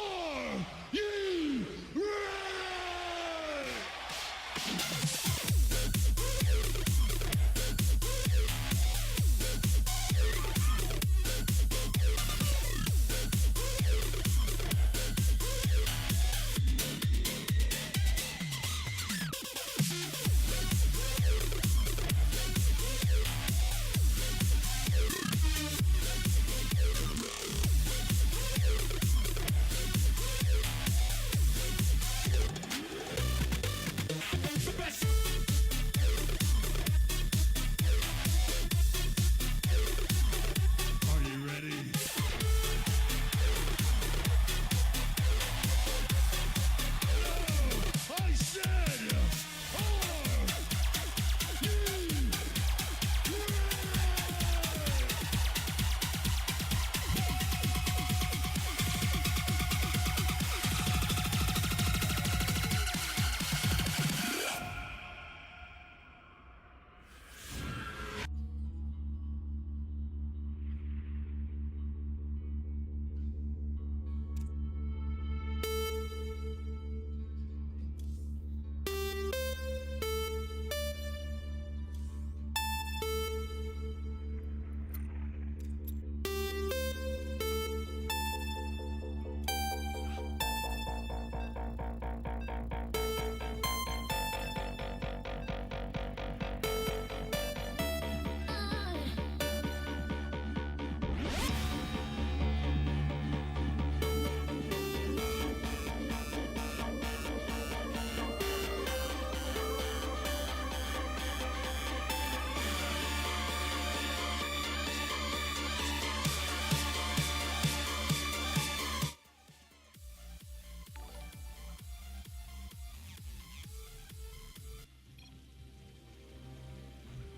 you ready?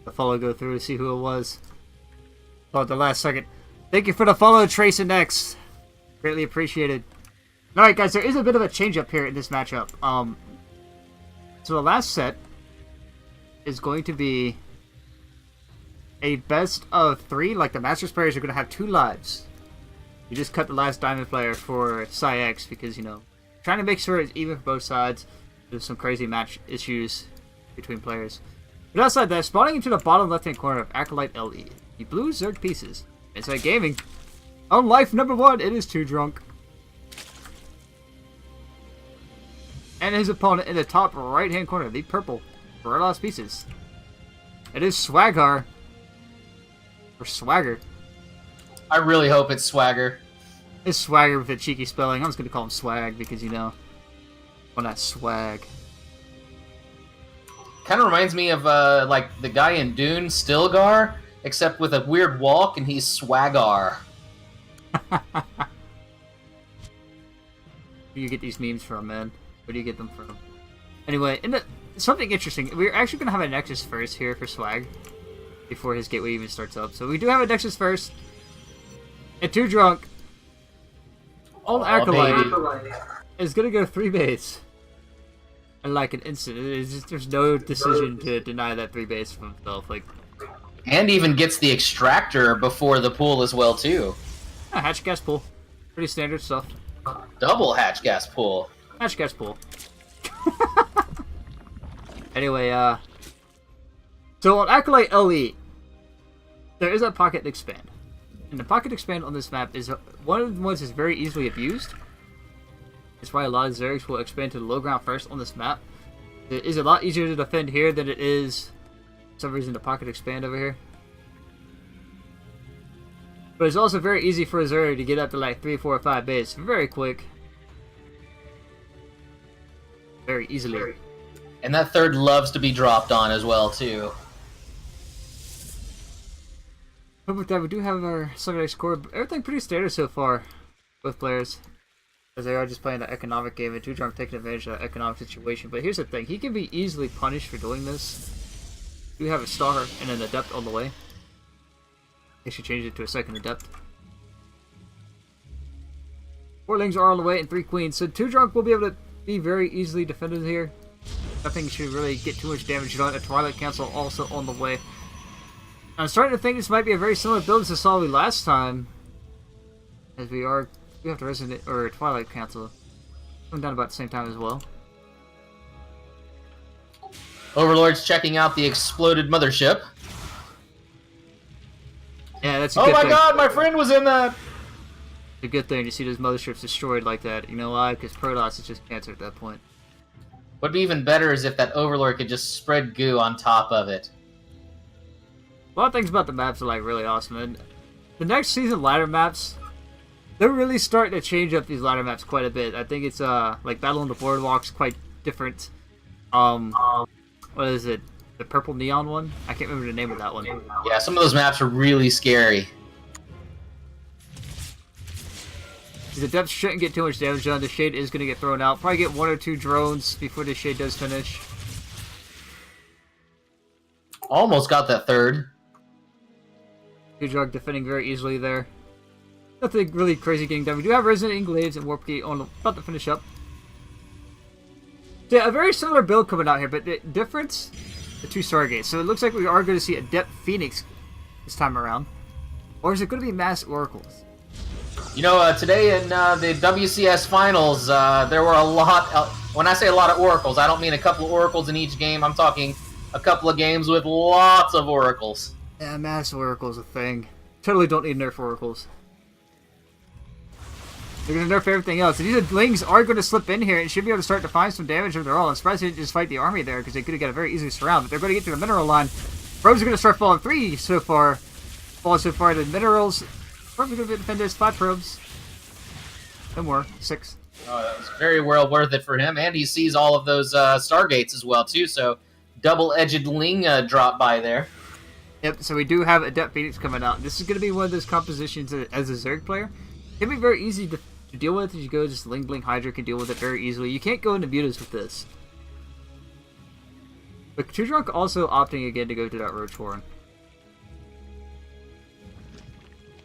The follow go through to see who it was. Oh, at the last second. Thank you for the follow, Trace and X. Greatly appreciated. Alright guys, there is a bit of a change up here in this matchup. So the last set is going to be a best of 3. Like the Masters players are going to have 2 lives. You just cut the last Diamond player for PsiX because, you know, trying to make sure it's even for both sides. There's some crazy match issues between players. But outside that, spawning into the bottom left-hand corner of Acolyte LE, the blue Zerg pieces. Inside Gaming. On life number 1, it is Too Drunk. And his opponent in the top right-hand corner, the purple Lost pieces. It is Swaggar. Or Swagger. I really hope it's Swagger. It's Swagger with a cheeky spelling. I'm just going to call him Swag because, you know, well, not Swag. Kind of reminds me of like the guy in Dune, Stilgar, except with a weird walk, and he's Swaggar. Where do you get these memes from, man? Where do you get them from? Anyway, something interesting. We're actually going to have a Nexus first here for Swag before his gateway even starts up. So we do have a Nexus first. And Too Drunk. Old Acolyte is going to go 3 base. And like an instant. It's just, there's no decision to deny that 3 base from himself. Like, And even gets the extractor before the pool as well, too. hatch gas pool. Pretty standard stuff. Double hatch gas pool. Hatch gas pool. Anyway, so on Acolyte LE, there is a pocket expand. And the pocket expand on this map is one of the ones that's very easily abused. That's why a lot of Zergs will expand to the low ground first on this map. It is a lot easier to defend here than it is, for some reason, the pocket expand over here. But it's also very easy for a Zerg to get up to like 3, 4, or 5 base very quick. Very easily. And that third loves to be dropped on as well, too. But with that, we do have our secondary score. Everything pretty standard so far, both players. As they are just playing the economic game, and Too Drunk taking advantage of that economic situation. But here's the thing, he can be easily punished for doing this. We have a star and an adept on the way. They should change it to a second adept. 4 lings are on the way and 3 queens. So 2 drunk will be able to be very easily defended here. Nothing should really get too much damage done. A Twilight Cancel also on the way. I'm starting to think this might be a very similar build as I saw last time. As we have to Resonate or Twilight Cancel. Coming down about the same time as well. Overlord's checking out the exploded mothership. Yeah, that's a good thing. Oh my god, my friend was in that! It's a good thing to see those motherships destroyed like that. You know why? Because Protoss is just cancer at that point. What'd be even better is if that Overlord could just spread goo on top of it. A lot of things about the maps are like really awesome. And the next season ladder maps, they're really starting to change up these ladder maps quite a bit. I think it's like Battle on the Boardwalk's quite different. What is it? The purple neon one? I can't remember the name of that one. Yeah, some of those maps are really scary. The depth shouldn't get too much damage done. The shade is going to get thrown out. Probably get 1 or 2 drones before the shade does finish. Almost got that third. Good drug defending very easily there. Nothing really crazy getting done. We do have Resident Englades and Warp Key about to finish up. Yeah, a very similar build coming out here, but the difference, the 2 Stargates. So it looks like we are going to see Adept Phoenix this time around. Or is it going to be Mass Oracles? You know, today in the WCS Finals, there were a lot... when I say a lot of Oracles, I don't mean a couple of Oracles in each game. I'm talking a couple of games with lots of Oracles. Yeah, Mass Oracle's a thing. Totally don't need Nerf Oracles. They're going to nerf everything else. And these lings are going to slip in here and should be able to start to find some damage of their own. I'm surprised they didn't just fight the army there because they could have got a very easy surround. But they're going to get to the mineral line. Probes are going to start falling 3 so far. Falling so far. The minerals. Probes are going to defend this. 5 probes. No more. 6. Oh, that was very well worth it for him. And he sees all of those Stargates as well, too. So, double-edged ling drop by there. Yep, so we do have Adept Phoenix coming out. This is going to be one of those compositions as a Zerg player. It can be very easy to deal with. As you go, just Ling Blink Hydra can deal with it very easily. You can't go into mutas with this. But Two Drunk also opting again to go to that Roach Horn.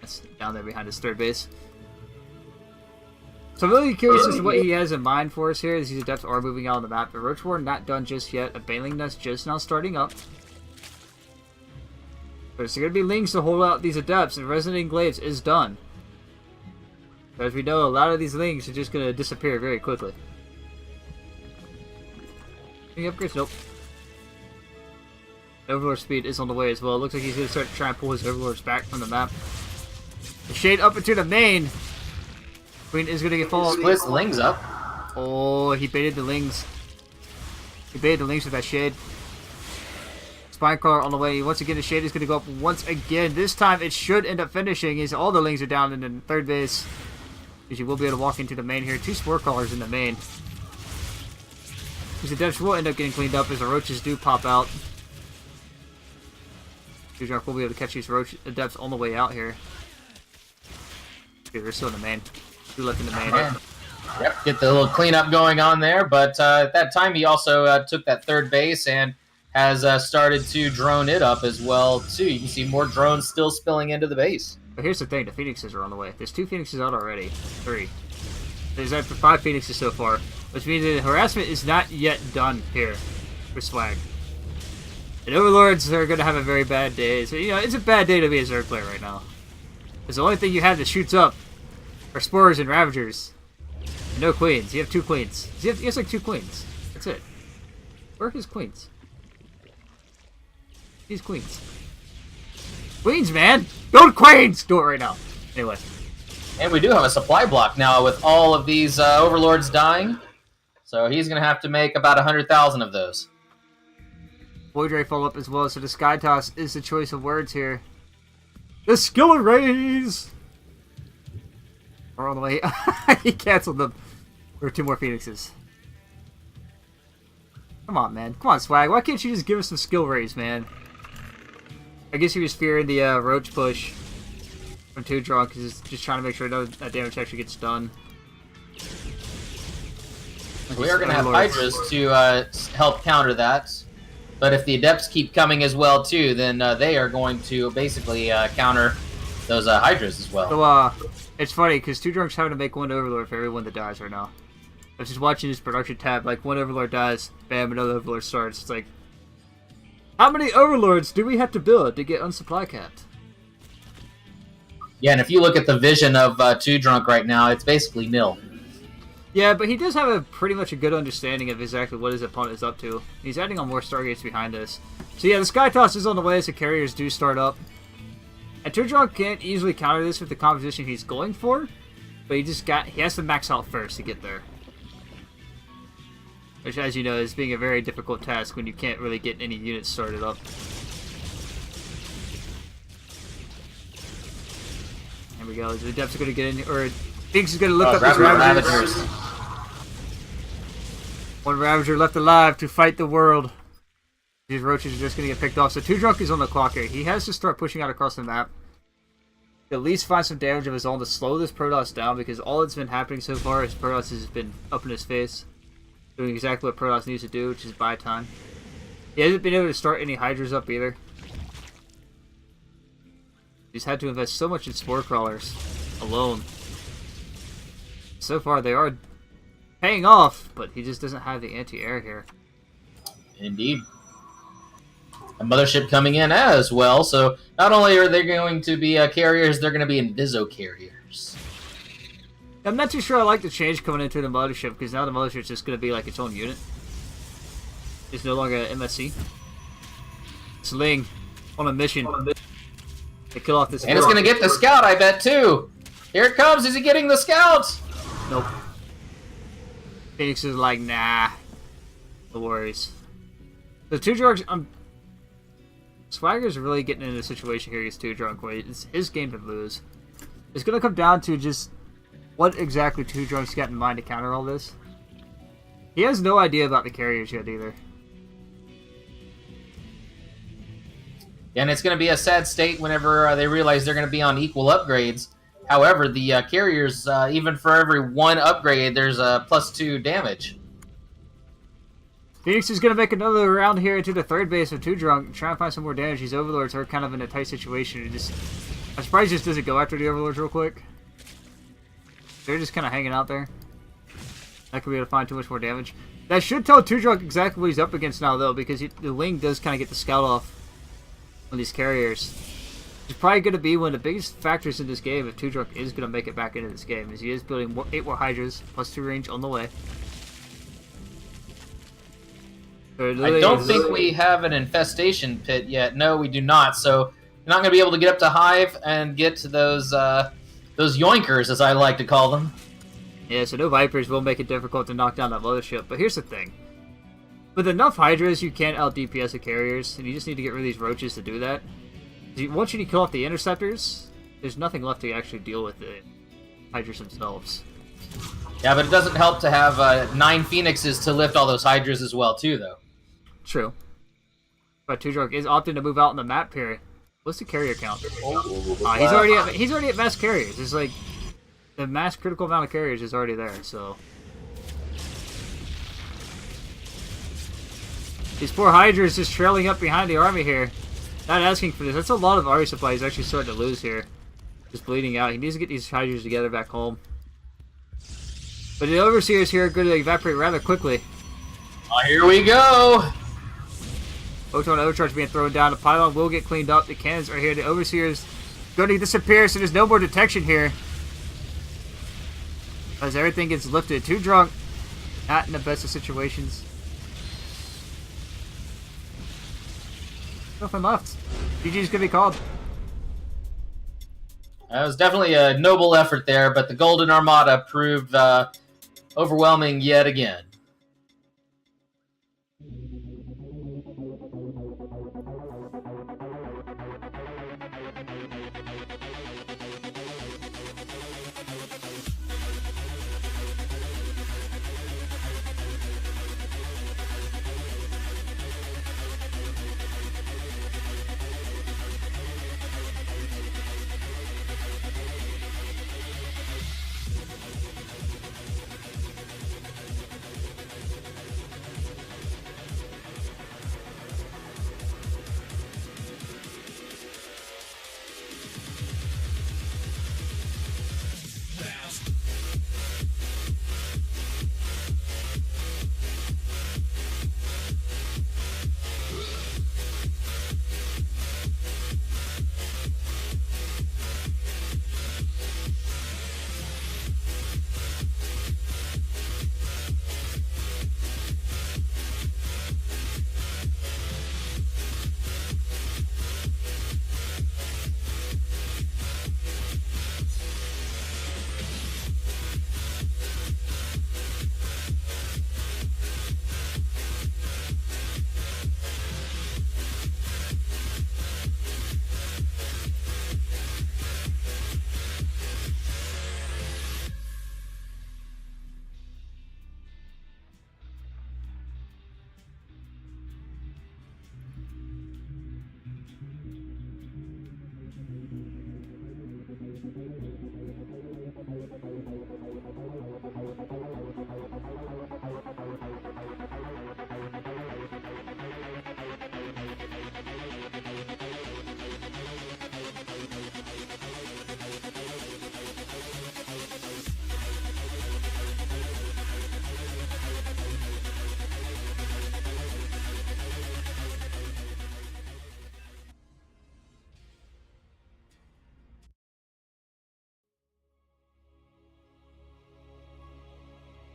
That's down there behind his third base. So I'm really curious as to what he has in mind for us here, as these Adepts are moving out on the map. The Roach Horn not done just yet. A Baneling Nest just now starting up. But it's going to be Lings to hold out these Adepts, and Resident Englades is done. But as we know, a lot of these Lings are just going to disappear very quickly. Any upgrades? Nope. Overlord speed is on the way as well. It looks like he's going to start to try and pull his Overlords back from the map. The shade up into the main. Queen is going to get followed. Splits the Lings up. Oh, he baited the Lings. He baited the Lings with that shade. Spinecrawler on the way. Once again, the shade is going to go up once again. This time, it should end up finishing as all the Lings are down in the third base. Because you will be able to walk into the main here. 2 Spore Crawlers in the main. Because the Adepts will end up getting cleaned up as the Roaches do pop out. Dujark will be able to catch these Roach Adepts on the way out here. Okay, they're still in the main. 2 left in the main. Yep, get the little cleanup going on there. But at that time, he also took that third base and has started to drone it up as well, too. You can see more drones still spilling into the base. But here's the thing, the Phoenixes are on the way. There's 2 Phoenixes out already. 3. There's after 5 Phoenixes so far. Which means that the harassment is not yet done here for Swag. And Overlords are going to have a very bad day. So, you know, it's a bad day to be a Zerg player right now. Because the only thing you have that shoots up are Spores and Ravagers. And no Queens. You have 2 Queens. He has like 2 Queens. That's it. Where are his Queens? These Queens. Queens, man! Go to Queens! Do it right now. Anyway. And we do have a supply block now with all of these Overlords dying. So he's going to have to make about 100,000 of those. Void Ray follow up as well, so the Sky Toss is the choice of words here. The Skill Arrays! Are on the way. He canceled them. There are 2 more Phoenixes. Come on, man. Come on, Swag. Why can't you just give us some skill rays, man? I guess he was fearing the Roach push from 2 Drunk. He's just trying to make sure that damage actually gets done. We are going to have Hydras to help counter that. But if the Adepts keep coming as well, too, then they are going to basically counter those Hydras as well. So, it's funny, because Two Drunk's having to make one Overlord for everyone that dies right now. I was just watching his production tab, like, one Overlord dies, bam, another Overlord starts. It's like, how many Overlords do we have to build to get unsupply capped? Yeah, and if you look at the vision of Two Drunk right now, it's basically nil. Yeah, but he does have a pretty much a good understanding of exactly what his opponent is up to. He's adding on more Stargates behind this. So yeah, the Sky Toss is on the way as the carriers do start up. And Two Drunk can't easily counter this with the composition he's going for, but he has to max out first to get there. Which, as you know, is being a very difficult task when you can't really get any units started up. Here we go. The Depths are going to get in, or Biggs is going to look up his Ravagers. One Ravager left alive to fight the world. These roaches are just going to get picked off. So Two Drunk is on the clock here. He has to start pushing out across the map. At least find some damage of his own to slow this Protoss down, because all that's been happening so far is Protoss has been up in his face, doing exactly what Protoss needs to do, which is buy time. He hasn't been able to start any Hydras up either. He's had to invest so much in Spore Crawlers alone. So far they are paying off, but he just doesn't have the anti-air here. Indeed. A Mothership coming in as well, so not only are they going to be carriers, they're going to be Inviso carriers. I'm not too sure I like the change coming into the Mothership, because now the Mothership's just going to be like its own unit. It's no longer an MSC. It's Ling on a mission to kill off this. And it's going to get the Scout, I bet, too. Here it comes. Is he getting the Scout? Nope. Phoenix is like, nah. No worries. The Two Drunks, Swagger's really getting into a situation here against Two Drunk where it's his game to lose. It's going to come down to just what exactly Two Drunk's got in mind to counter all this. He has no idea about the carriers yet either. And it's going to be a sad state whenever they realize they're going to be on equal upgrades. However, the carriers, even for every one upgrade, there's a +2 damage. Phoenix is going to make another round here into the third base of Two Drunk, trying to find some more damage. These Overlords are kind of in a tight situation. I'm surprised he just doesn't go after the Overlords real quick. They're just kind of hanging out there. Not going to be able to find too much more damage. That should tell Two Drunk exactly what he's up against now, though, because the Ling does kind of get the scout off on these carriers. It's probably going to be one of the biggest factors in this game if Two Drunk is going to make it back into this game, as he is building 8 more Hydras, +2 range on the way. I don't think we have an infestation pit yet. No, we do not. So you're not going to be able to get up to Hive and get to those yoinkers, as I like to call them. Yeah, so no Vipers will make it difficult to knock down that Mothership. But here's the thing. With enough Hydras, you can out-DPS the carriers, and you just need to get rid of these roaches to do that. Once you kill off the Interceptors, there's nothing left to actually deal with the Hydras themselves. Yeah, but it doesn't help to have 9 Phoenixes to lift all those Hydras as well, too, though. True. But Two Drunk is opting to move out on the map here. What's the carrier count? He's already at mass carriers. It's like the mass critical amount of carriers is already there, so these poor Hydras just trailing up behind the army here. Not asking for this. That's a lot of army supply he's actually starting to lose here. Just bleeding out. He needs to get these Hydras together back home. But the Overseers here are going to evaporate rather quickly. Here we go! Photon Overcharge being thrown down. The pylon will get cleaned up. The cannons are here. The Overseer's going to disappear, so there's no more detection here. As everything gets lifted. Two Drunk. Not in the best of situations. Nothing left. GG's going to be called. That was definitely a noble effort there, but the Golden Armada proved overwhelming yet again.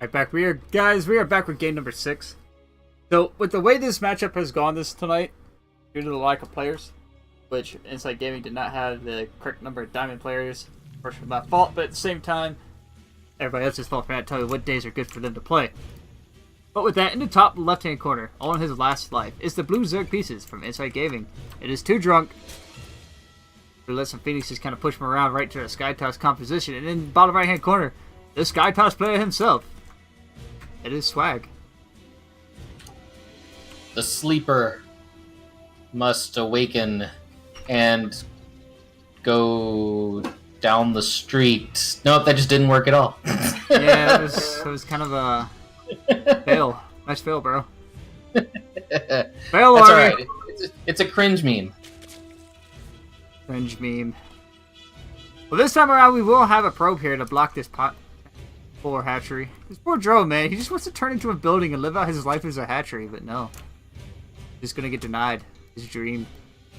Right back. We are back with game number 6. So with the way this matchup has gone this tonight, due to the lack of players, which Insight Gaming did not have the correct number of diamond players, of course from my fault, but at the same time, everybody else's fault for not telling me what days are good for them to play. But with that, in the top left-hand corner, on his last life, is the blue Zerg pieces from Insight Gaming. It is too drunk. We let some Phoenixes kind of push him around right to the Sky Toss composition, and in the bottom right-hand corner, the Sky Toss player himself. It is Swag. The sleeper must awaken and go down the street. Nope, that just didn't work at all. Yeah, it was kind of a fail. Nice fail, bro. Fail That's army. alright. It's a cringe meme. Cringe meme. Well, this time around, we will have a probe here to block this pot. Poor hatchery. This poor drone, man. He just wants to turn into a building and live out his life as a hatchery, but no. He's gonna get denied. His dream.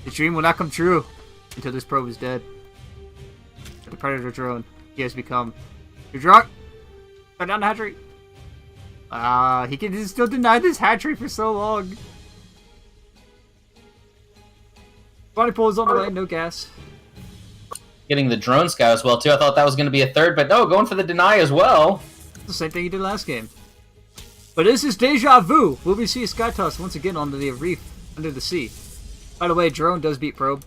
His dream will not come true until this probe is dead. The predator drone. He has become. You're drunk? Shut down the hatchery. He can still deny this hatchery for so long. Body pulls on the way, no gas. Getting the drone scout as well, too. I thought that was going to be a third, but no, going for the deny as well. The same thing he did last game. But this is deja vu. Will we see a Sky Toss once again onto the reef under the sea? By the way, drone does beat probe.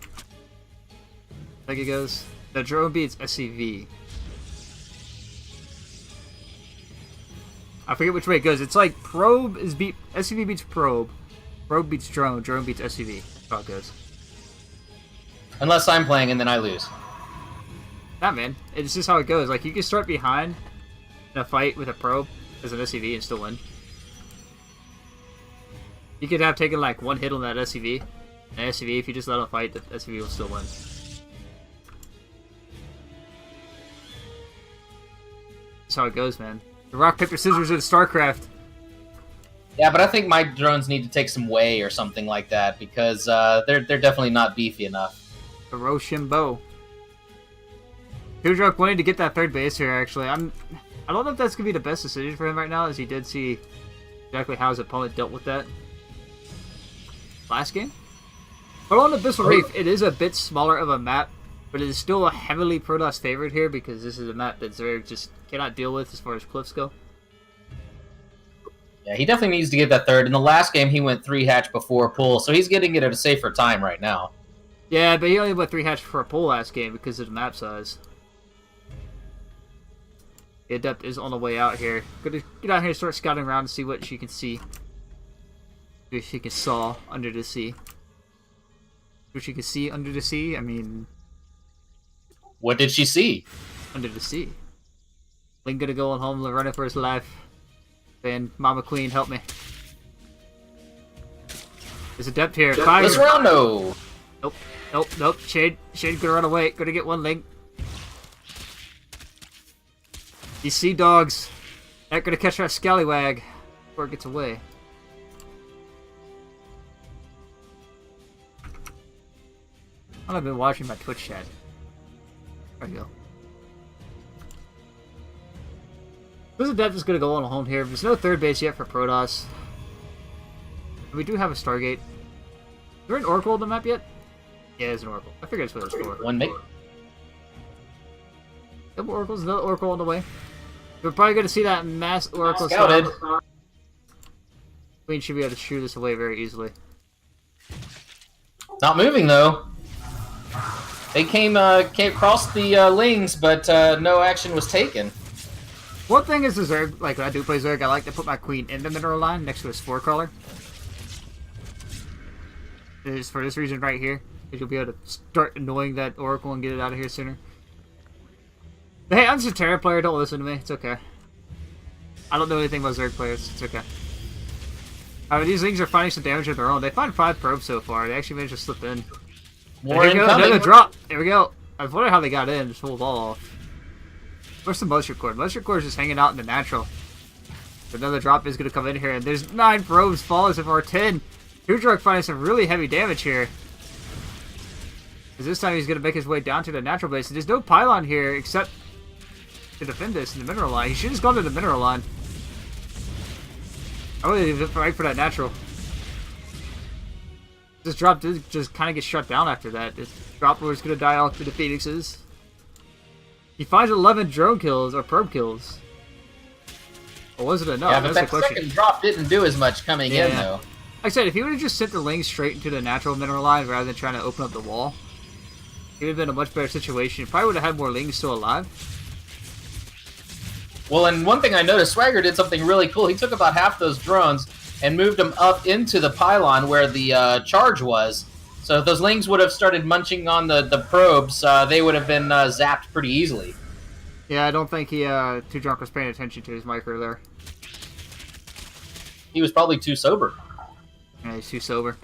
Like it goes. The drone beats SCV. I forget which way it goes. It's like probe is beat. SCV beats probe. Probe beats drone. Drone beats SCV. That's how it goes. Unless I'm playing and then I lose. Nah, man. It's just how it goes. Like, you can start behind in a fight with a probe as an SCV and still win. You could have taken, like, one hit on that SCV. And SCV, if you just let him fight, the SCV will still win. That's how it goes, man. The rock, paper, scissors, and StarCraft. Yeah, but I think my drones need to take some whey or something like that because they're definitely not beefy enough. The Rochambeau. Drunk wanting to get that third base here, actually. I don't know if that's going to be the best decision for him right now, as he did see exactly how his opponent dealt with that last game. But on Abyssal Reef, it is a bit smaller of a map, but it is still a heavily Protoss favorite here because this is a map that Zerg just cannot deal with as far as cliffs go. Yeah, he definitely needs to get that third. In the last game, he went 3 hatch before pull, so he's getting it at a safer time right now. Yeah, but he only went 3 hatch for a pull last game because of the map size. The Adept is on the way out here. Gonna get out here and start scouting around to see what she can see. If she can saw under the sea. What she can see under the sea? I mean... What did she see? Under the sea. Link gonna go on home, running for his life. Saying, Mama Queen, help me. There's Adept here. Fire! Let's round no! Nope. Shade gonna run away. Gonna get one Link. These sea dogs. Not gonna catch that scallywag before it gets away. I've been watching my Twitch chat. There we go. This Adept is gonna go on home here. There's no third base yet for Protoss. We do have a Stargate. Is there an Oracle on the map yet? Yeah, there's an Oracle. I figured that's what it was for. One mate. Double Oracles, another Oracle on the way. We're probably going to see that mass Oracle Scouted. sound. Queen should be able to shoo this away very easily. Not moving though. They came across the lings, but no action was taken. One thing is the Zerg, like when I do play Zerg, I like to put my Queen in the mineral line next to a Spore Crawler. It is for this reason right here. Because you'll be able to start annoying that Oracle and get it out of here sooner. Hey, I'm just a Terra player. Don't listen to me. It's okay. I don't know anything about Zerg players. It's okay. These things are finding some damage of their own. They find 5 probes so far. They actually managed to slip in. More Here we go, incoming. another drop. There we go. I was wondering how they got in. Just pulled all off. Where's the moisture core? Moisture core is just hanging out in the natural. Another drop is going to come in here, and there's 9 probes falling so far. 10. Two-Drug finding some really heavy damage here. Because this time he's going to make his way down to the natural base. And there's no pylon here except to defend this in the mineral line. He should have just gone to the mineral line. I really didn't fight for that natural. This drop did just kind of get shut down after that. This drop was going to die off to the Phoenixes. He finds 11 drone kills, or probe kills. Or was it enough? Yeah, but That's that the question. second drop didn't do as much coming in, Yeah. though. Like I said, if he would have just sent the lings straight into the natural mineral line rather than trying to open up the wall, it would have been a much better situation. Probably would have had more lings still alive. Well, and one thing I noticed, Swagger did something really cool. He took about half those drones and moved them up into the pylon where the charge was. So if those lings would have started munching on the probes, they would have been zapped pretty easily. Yeah, I don't think he too drunk was paying attention to his micro there. He was probably too sober. Yeah, he's too sober.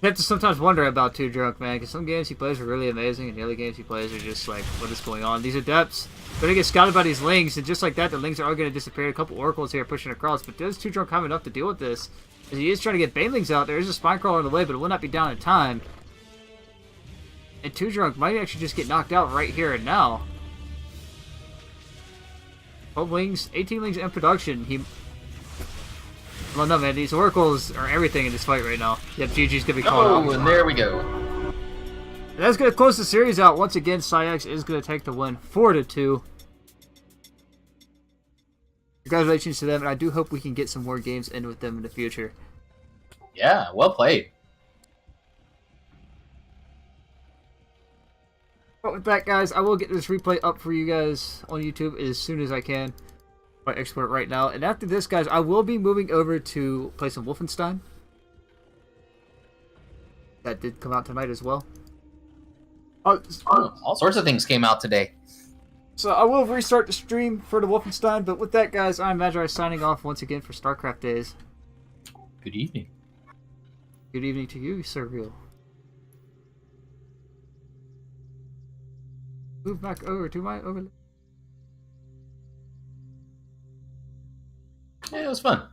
You have to sometimes wonder about Too Drunk, man, because some games he plays are really amazing, and the other games he plays are just like, what is going on? These Adepts, they're going to get scouted by these Lings, and just like that, the Lings are all going to disappear. A couple Oracles here pushing across, but does Too Drunk have enough to deal with this? As he is trying to get Banelings out, there is a Spine Crawler on the way, but it will not be down in time. And Too Drunk might actually just get knocked out right here and now. 12 Lings, 18 Lings in production. Well, no, man, these Oracles are everything in this fight right now. Yep, GG's gonna be called Oh, out. and there we go. And that's gonna close the series out. Once again, PsiX is gonna take the win 4-2. Congratulations to them, and I do hope we can get some more games in with them in the future. Yeah, well played. But with that, guys, I will get this replay up for you guys on YouTube as soon as I can. I export it right now. And after this, guys, I will be moving over to play some Wolfenstein. That did come out tonight as well. All sorts of things came out today. So I will restart the stream for the Wolfenstein. But with that, guys, I'm Magi signing off once again for StarCraft Days. Good evening. Good evening to you, Surreal. Move back over to my overlay. Yeah, it was fun.